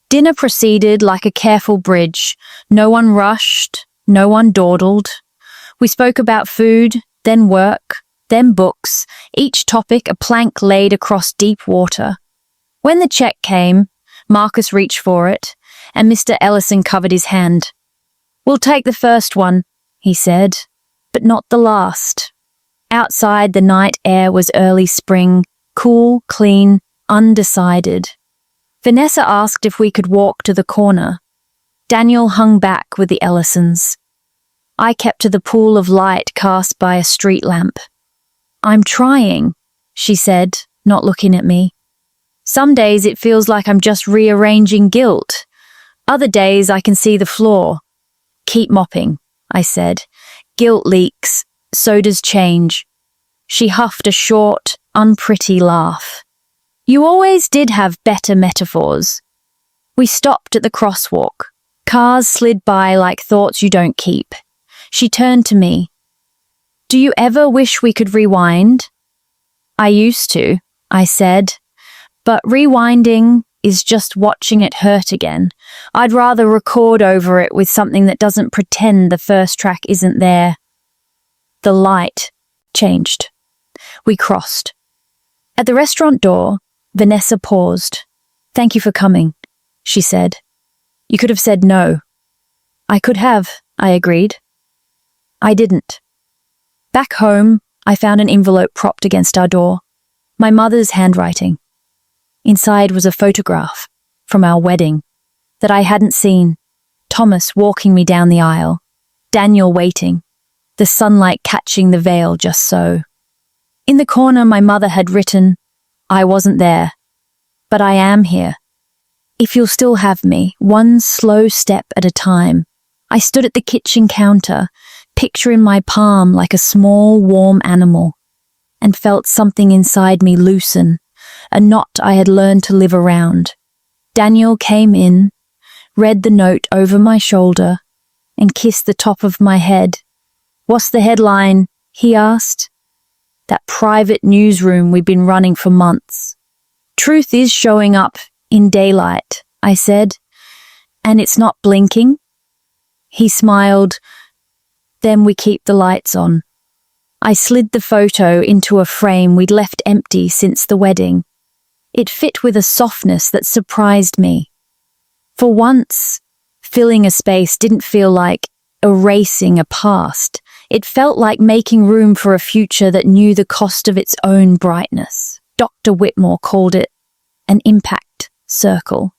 Dinner proceeded like a careful bridge. No one rushed, no one dawdled. We spoke about food, then work, then books, each topic a plank laid across deep water. When the check came, Marcus reached for it, and Mr. Ellison covered his hand. We'll take the first one, he said, but not the last. Outside, the night air was early spring, cool, clean, undecided. Vanessa asked if we could walk to the corner. Daniel hung back with the Ellisons. I kept to the pool of light cast by a street lamp. I'm trying, she said, not looking at me. Some days it feels like I'm just rearranging guilt. Other days I can see the flaw. Keep mopping, I said. Guilt leaks, so does change. She huffed a short, unpretty laugh. You always did have better metaphors. We stopped at the crosswalk. Cars slid by like thoughts you don't keep. She turned to me. Do you ever wish we could rewind? I used to, I said. But rewinding is just watching it hurt again. I'd rather record over it with something that doesn't pretend the first track isn't there. The light changed. We crossed. At the restaurant door, Vanessa paused. Thank you for coming, she said. You could have said no. I could have, I agreed. I didn't. Back home, I found an envelope propped against our door. My mother's handwriting. Inside was a photograph from our wedding that I hadn't seen. Thomas walking me down the aisle. Daniel waiting. The sunlight catching the veil just so. In the corner, my mother had written, "I wasn't there, but I am here. If you'll still have me, one slow step at a time." I stood at the kitchen counter, picture in my palm like a small, warm animal, and felt something inside me loosen, a knot I had learned to live around. Daniel came in, read the note over my shoulder, and kissed the top of my head. "What's the headline?" he asked. "That private newsroom we've been running for months. Truth is showing up in daylight," I said, "and it's not blinking." He smiled. "Then we keep the lights on." I slid the photo into a frame we'd left empty since the wedding. It fit with a softness that surprised me. For once, filling a space didn't feel like erasing a past. It felt like making room for a future that knew the cost of its own brightness. Dr. Whitmore called it an impact circle.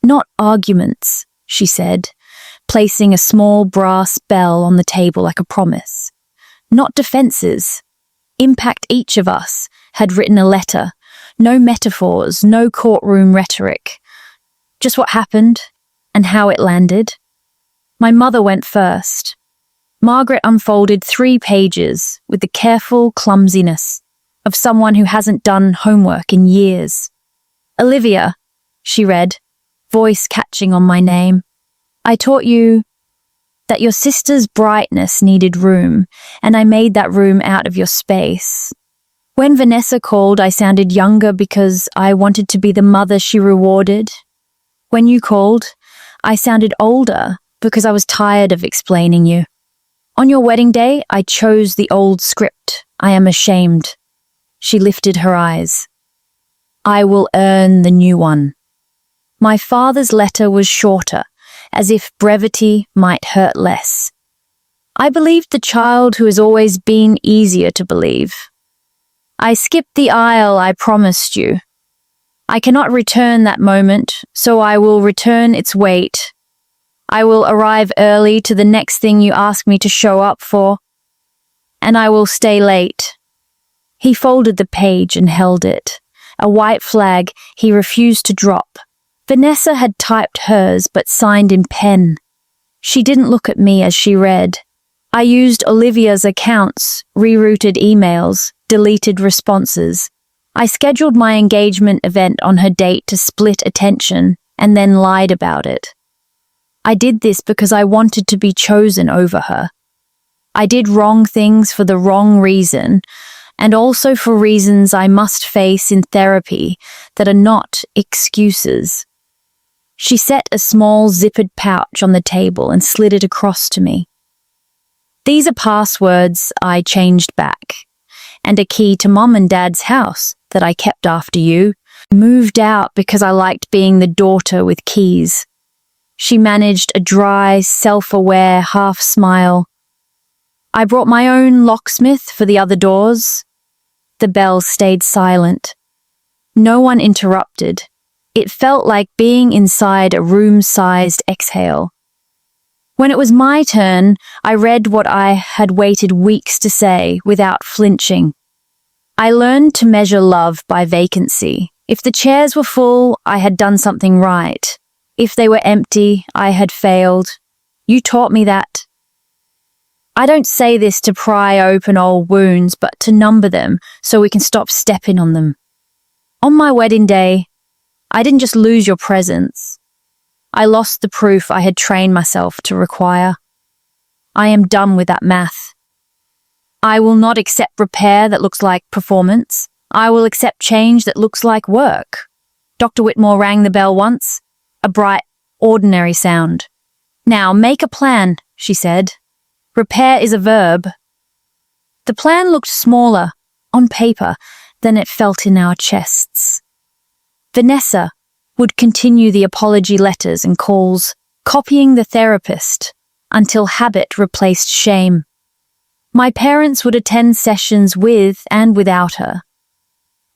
"Not arguments," she said, placing a small brass bell on the table like a promise. "Not defenses. Impact each of us had written a letter. No metaphors, no courtroom rhetoric. Just what happened and how it landed." My mother went first. Margaret unfolded 3 pages with the careful clumsiness of someone who hasn't done homework in years. "Olivia," she read, voice catching on my name. "I taught you that your sister's brightness needed room, and I made that room out of your space. When Vanessa called, I sounded younger because I wanted to be the mother she rewarded. When you called, I sounded older because I was tired of explaining you. On your wedding day, I chose the old script. I am ashamed." She lifted her eyes. "I will earn the new one." My father's letter was shorter, as if brevity might hurt less. I believed the child who has always been easier to believe. "I skipped the aisle I promised you. I cannot return that moment, so I will return its weight. I will arrive early to the next thing you ask me to show up for, and I will stay late." He folded the page and held it, a white flag he refused to drop. Vanessa had typed hers but signed in pen. She didn't look at me as she read. I used Olivia's accounts, rerouted emails, deleted responses. I scheduled my engagement event on her date to split attention and then lied about it. I did this because I wanted to be chosen over her. I did wrong things for the wrong reason, and also for reasons I must face in therapy that are not excuses. She set a small zippered pouch on the table and slid it across to me. "These are passwords I changed back, and a key to Mom and Dad's house that I kept after you. Moved out because I liked being the daughter with keys." She managed a dry, self-aware half-smile. "I brought my own locksmith for the other doors." The bell stayed silent. No one interrupted. It felt like being inside a room-sized exhale. When it was my turn, I read what I had waited weeks to say without flinching. I learned to measure love by vacancy. If the chairs were full, I had done something right. If they were empty, I had failed. You taught me that. I don't say this to pry open old wounds, but to number them so we can stop stepping on them. On my wedding day, I didn't just lose your presence. I lost the proof I had trained myself to require. I am done with that math. I will not accept repair that looks like performance. I will accept change that looks like work. Dr. Whitmore rang the bell once, a bright, ordinary sound. "Now make a plan," she said. "Repair is a verb." The plan looked smaller, on paper, than it felt in our chests. Vanessa would continue the apology letters and calls, copying the therapist, until habit replaced shame. My parents would attend sessions with and without her.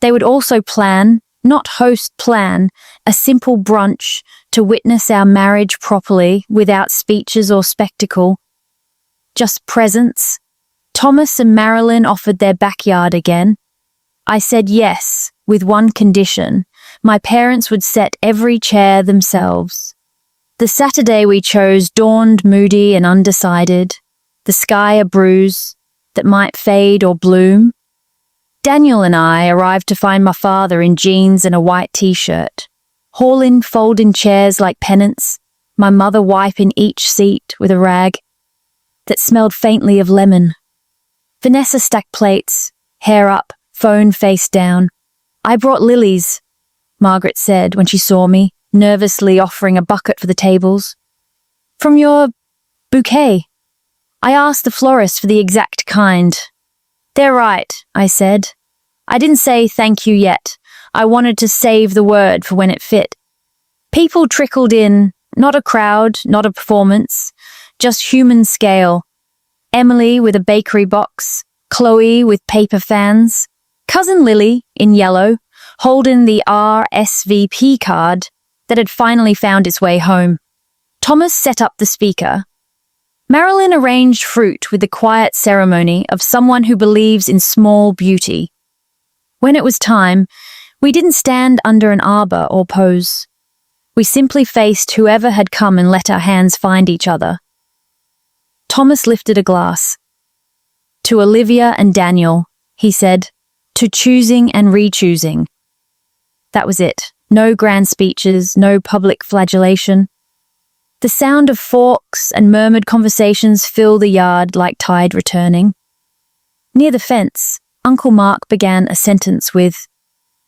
They would also plan, not plan, a simple brunch to witness our marriage properly without speeches or spectacle. Just presents. Thomas and Marilyn offered their backyard again. I said yes, with one condition. My parents would set every chair themselves. The Saturday we chose dawned moody and undecided, the sky a bruise that might fade or bloom. Daniel and I arrived to find my father in jeans and a white t-shirt, hauling fold-in chairs like pennants, my mother wiping each seat with a rag that smelled faintly of lemon. Vanessa stacked plates, hair up, phone face down. I brought lilies, Margaret said when she saw me, nervously offering a bucket for the tables. From your bouquet. I asked the florist for the exact kind. They're right, I said. I didn't say thank you yet. I wanted to save the word for when it fit. People trickled in, not a crowd, not a performance, just human scale. Emily with a bakery box, Chloe with paper fans, cousin Lily, in yellow, holding the RSVP card that had finally found its way home. Thomas set up the speaker. Marilyn arranged fruit with the quiet ceremony of someone who believes in small beauty. When it was time, we didn't stand under an arbor or pose. We simply faced whoever had come and let our hands find each other. Thomas lifted a glass. To Olivia and Daniel, he said, to choosing and re-choosing. That was it. No grand speeches, no public flagellation. The sound of forks and murmured conversations filled the yard like tide returning. Near the fence, Uncle Mark began a sentence with,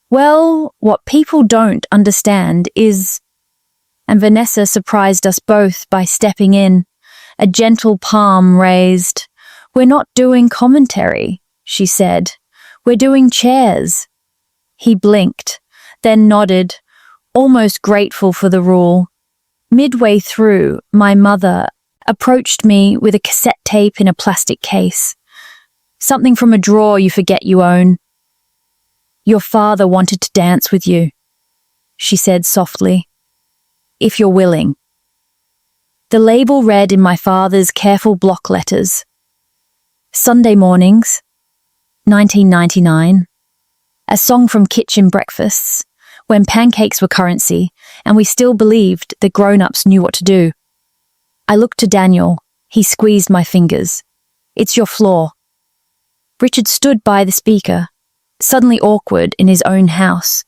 "Well, what people don't understand is..." And Vanessa surprised us both by stepping in, a gentle palm raised. "We're not doing commentary," she said. "We're doing chairs." He blinked, then nodded, almost grateful for the rule. Midway through, my mother approached me with a cassette tape in a plastic case. Something from a drawer you forget you own. "Your father wanted to dance with you," she said softly. "If you're willing." The label read in my father's careful block letters. Sunday mornings, 1999. A song from kitchen breakfasts, when pancakes were currency, and we still believed that grown-ups knew what to do. I looked to Daniel. He squeezed my fingers. "It's your floor." Richard stood by the speaker, suddenly awkward in his own house.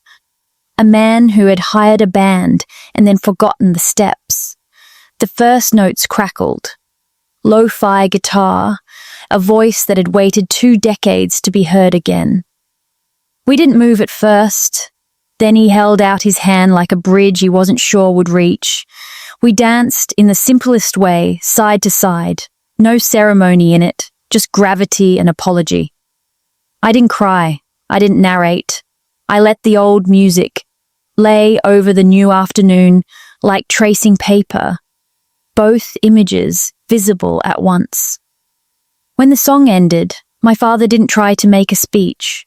A man who had hired a band and then forgotten the steps. The first notes crackled. Lo-fi guitar, a voice that had waited 2 decades to be heard again. We didn't move at first. Then he held out his hand like a bridge he wasn't sure would reach. We danced in the simplest way, side to side. No ceremony in it, just gravity and apology. I didn't cry. I didn't narrate. I let the old music lay over the new afternoon like tracing paper, both images visible at once. When the song ended, my father didn't try to make a speech.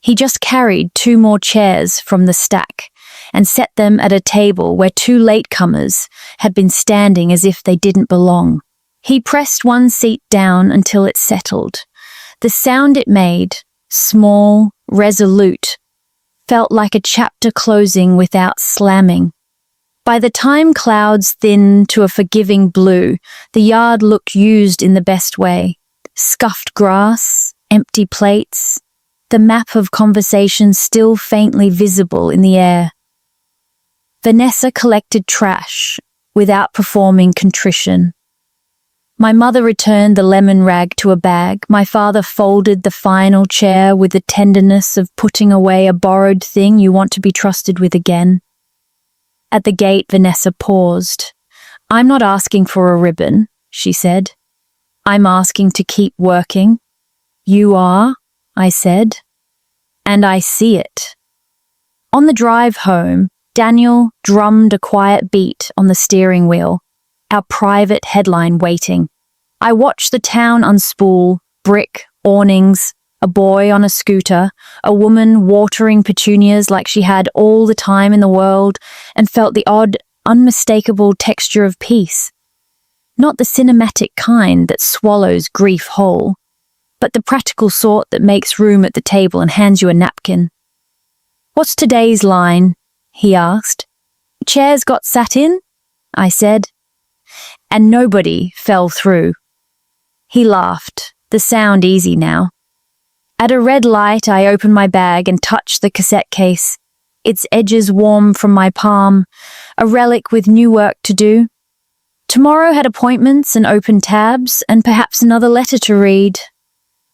He just carried 2 more chairs from the stack and set them at a table where 2 latecomers had been standing as if they didn't belong. He pressed one seat down until it settled. The sound it made, small, resolute, felt like a chapter closing without slamming. By the time clouds thinned to a forgiving blue, the yard looked used in the best way. Scuffed grass, empty plates, the map of conversation still faintly visible in the air. Vanessa collected trash without performing contrition. My mother returned the lemon rag to a bag. My father folded the final chair with the tenderness of putting away a borrowed thing you want to be trusted with again. At the gate, Vanessa paused. "I'm not asking for a ribbon," she said. "I'm asking to keep working." "You are?" I said. "And I see it." On the drive home, Daniel drummed a quiet beat on the steering wheel, our private headline waiting. I watched the town unspool, brick, awnings, a boy on a scooter, a woman watering petunias like she had all the time in the world, and felt the odd, unmistakable texture of peace. Not the cinematic kind that swallows grief whole, but the practical sort that makes room at the table and hands you a napkin. "What's today's line?" he asked. "Chairs got sat in?" I said. And nobody fell through. He laughed, the sound easy now. At a red light, I opened my bag and touched the cassette case, its edges warm from my palm, a relic with new work to do. Tomorrow had appointments and open tabs, and perhaps another letter to read.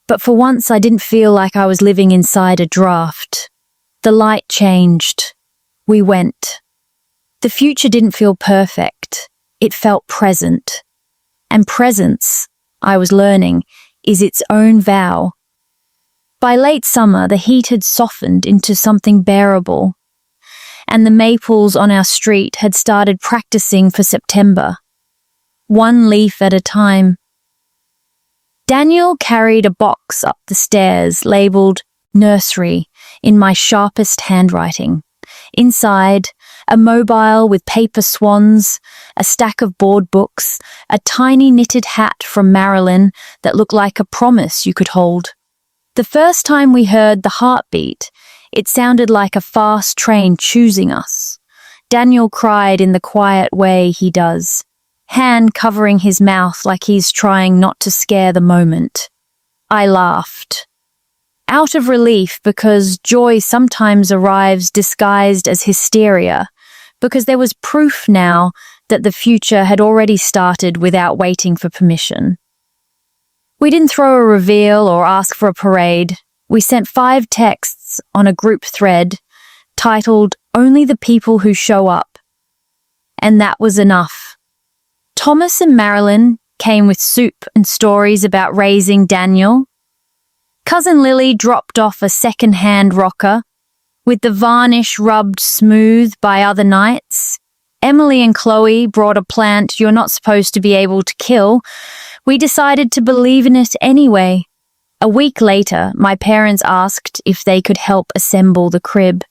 But for once I didn't feel like I was living inside a draft. The light changed. We went. The future didn't feel perfect. It felt present. And presence, I was learning, is its own vow. By late summer, the heat had softened into something bearable, and the maples on our street had started practicing for September, one leaf at a time. Daniel carried a box up the stairs labeled "Nursery" in my sharpest handwriting. Inside, a mobile with paper swans, a stack of board books, a tiny knitted hat from Marilyn that looked like a promise you could hold. The first time we heard the heartbeat, it sounded like a fast train choosing us. Daniel cried in the quiet way he does, hand covering his mouth like he's trying not to scare the moment. I laughed. Out of relief, because joy sometimes arrives disguised as hysteria, because there was proof now that the future had already started without waiting for permission. We didn't throw a reveal or ask for a parade. We sent 5 texts on a group thread titled "Only the People Who Show Up." And that was enough. Thomas and Marilyn came with soup and stories about raising Daniel. Cousin Lily dropped off a second-hand rocker, with the varnish rubbed smooth by other nights. Emily and Chloe brought a plant you're not supposed to be able to kill. We decided to believe in it anyway. A week later, my parents asked if they could help assemble the crib.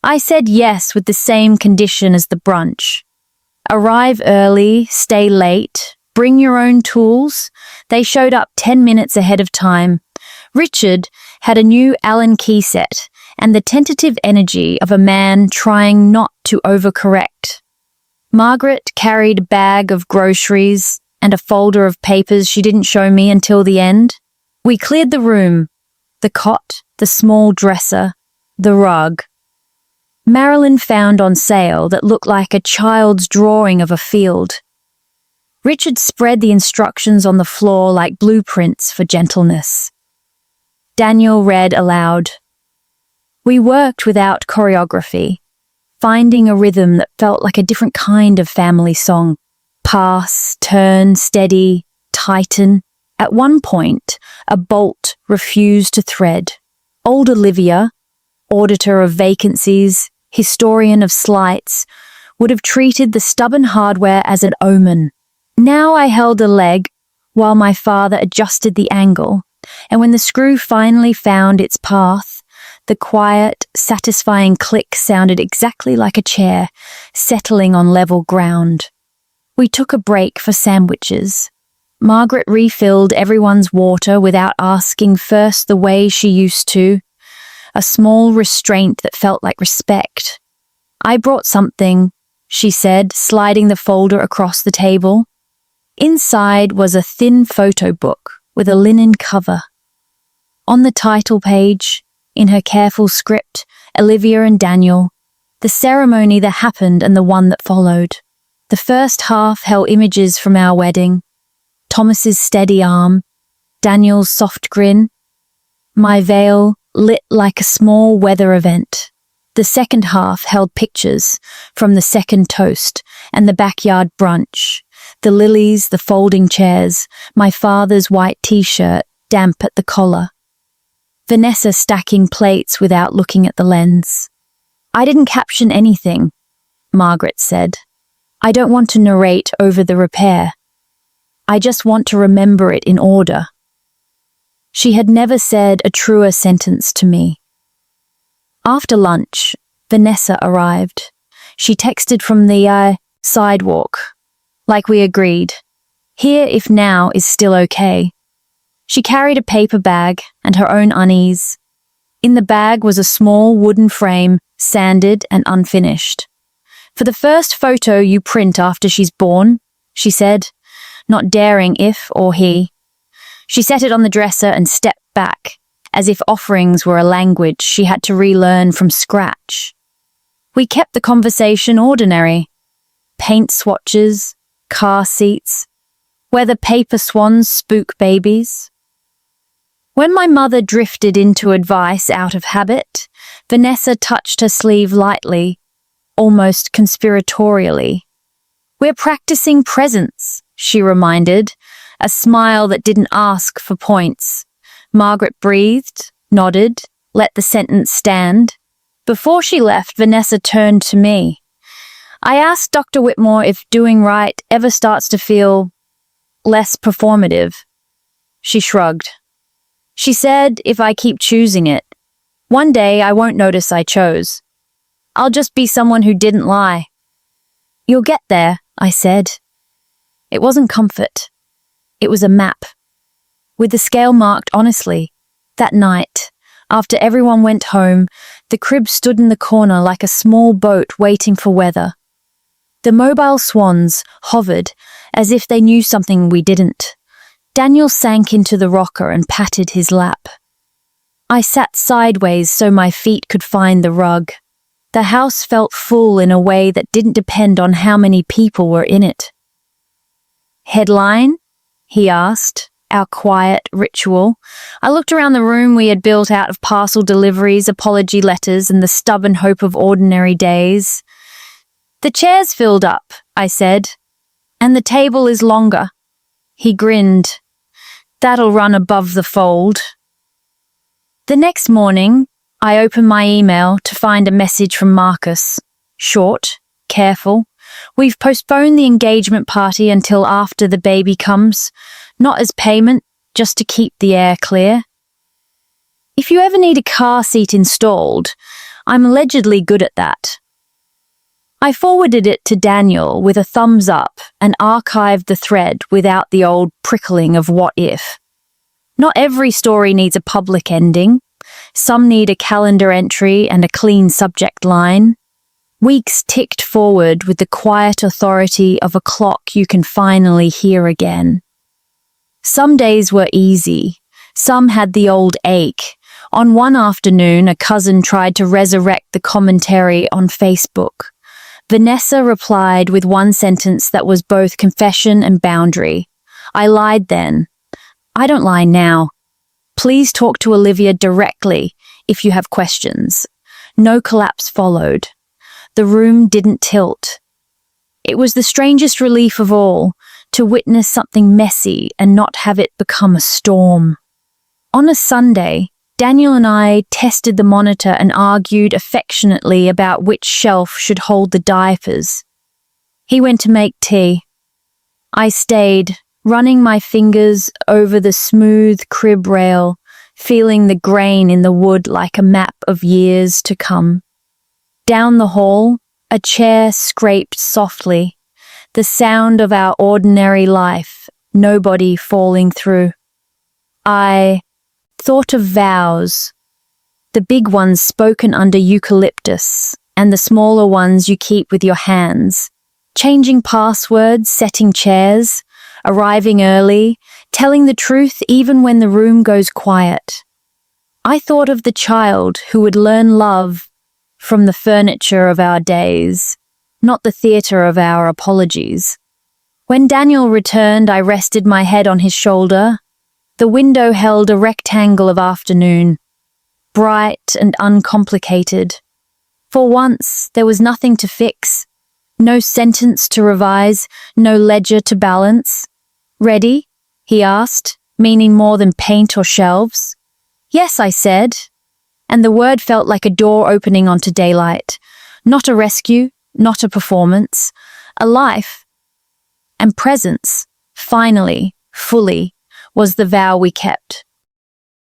I said yes with the same condition as the brunch. Arrive early, stay late, bring your own tools. They showed up 10 minutes ahead of time. Richard had a new Allen key set and the tentative energy of a man trying not to overcorrect. Margaret carried a bag of groceries and a folder of papers she didn't show me until the end. We cleared the room, the cot, the small dresser, the rug. Marilyn found on sale that looked like a child's drawing of a field. Richard spread the instructions on the floor like blueprints for gentleness. Daniel read aloud. We worked without choreography, finding a rhythm that felt like a different kind of family song. Pass, turn, steady, tighten. At one point, a bolt refused to thread. Old Olivia, auditor of vacancies, historian of slights, would have treated the stubborn hardware as an omen. Now I held a leg while my father adjusted the angle, and when the screw finally found its path, the quiet, satisfying click sounded exactly like a chair settling on level ground. We took a break for sandwiches. Margaret refilled everyone's water without asking first the way she used to, a small restraint that felt like respect. I brought something, she said, sliding the folder across the table. Inside was a thin photo book with a linen cover. On the title page, in her careful script, Olivia and Daniel, the ceremony that happened and the one that followed. The first half held images from our wedding, Thomas's steady arm, Daniel's soft grin, my veil lit like a small weather event. The second half held pictures from the second toast and the backyard brunch, the lilies, the folding chairs, my father's white t-shirt, damp at the collar. Vanessa stacking plates without looking at the lens. I didn't caption anything, Margaret said. I don't want to narrate over the repair. I just want to remember it in order. She had never said a truer sentence to me. After lunch, Vanessa arrived. She texted from the sidewalk, like we agreed. Here if now is still okay. She carried a paper bag and her own unease. In the bag was a small wooden frame, sanded and unfinished. For the first photo you print after she's born, she said, not daring if or he. She set it on the dresser and stepped back, as if offerings were a language she had to relearn from scratch. We kept the conversation ordinary. Paint swatches, car seats, whether paper swans spook babies. When my mother drifted into advice out of habit, Vanessa touched her sleeve lightly, almost conspiratorially. We're practicing presence, she reminded, a smile that didn't ask for points. Margaret breathed, nodded, let the sentence stand. Before she left, Vanessa turned to me. I asked Dr. Whitmore if doing right ever starts to feel less performative. She shrugged. She said if I keep choosing it, one day I won't notice I chose. I'll just be someone who didn't lie. You'll get there, I said. It wasn't comfort. It was a map. With the scale marked honestly. That night, after everyone went home, the crib stood in the corner like a small boat waiting for weather. The mobile swans hovered as if they knew something we didn't. Daniel sank into the rocker and patted his lap. I sat sideways so my feet could find the rug. The house felt full in a way that didn't depend on how many people were in it. Headline? He asked, our quiet ritual. I looked around the room we had built out of parcel deliveries, apology letters, and the stubborn hope of ordinary days. The chair's filled up, I said, and the table is longer. He grinned. That'll run above the fold. The next morning, I opened my email to find a message from Marcus. Short, careful. We've postponed the engagement party until after the baby comes, not as payment, just to keep the air clear. If you ever need a car seat installed, I'm allegedly good at that. I forwarded it to Daniel with a thumbs up and archived the thread without the old prickling of what if. Not every story needs a public ending. Some need a calendar entry and a clean subject line. Weeks ticked forward with the quiet authority of a clock you can finally hear again. Some days were easy. Some had the old ache. On one afternoon, a cousin tried to resurrect the commentary on Facebook. Vanessa replied with one sentence that was both confession and boundary. I lied then. I don't lie now. Please talk to Olivia directly if you have questions. No collapse followed. The room didn't tilt. It was the strangest relief of all, to witness something messy and not have it become a storm. On a Sunday, Daniel and I tested the monitor and argued affectionately about which shelf should hold the diapers. He went to make tea. I stayed, running my fingers over the smooth crib rail, feeling the grain in the wood like a map of years to come. Down the hall, a chair scraped softly, the sound of our ordinary life, nobody falling through. I thought of vows, the big ones spoken under eucalyptus, and the smaller ones you keep with your hands. Changing passwords, setting chairs, arriving early, telling the truth even when the room goes quiet. I thought of the child who would learn love from the furniture of our days, not the theatre of our apologies. When Daniel returned, I rested my head on his shoulder. The window held a rectangle of afternoon, bright and uncomplicated. For once, there was nothing to fix, no sentence to revise, no ledger to balance. Ready? He asked, meaning more than paint or shelves. Yes, I said, and the word felt like a door opening onto daylight. Not a rescue, not a performance, a life. And presence, finally, fully, was the vow we kept.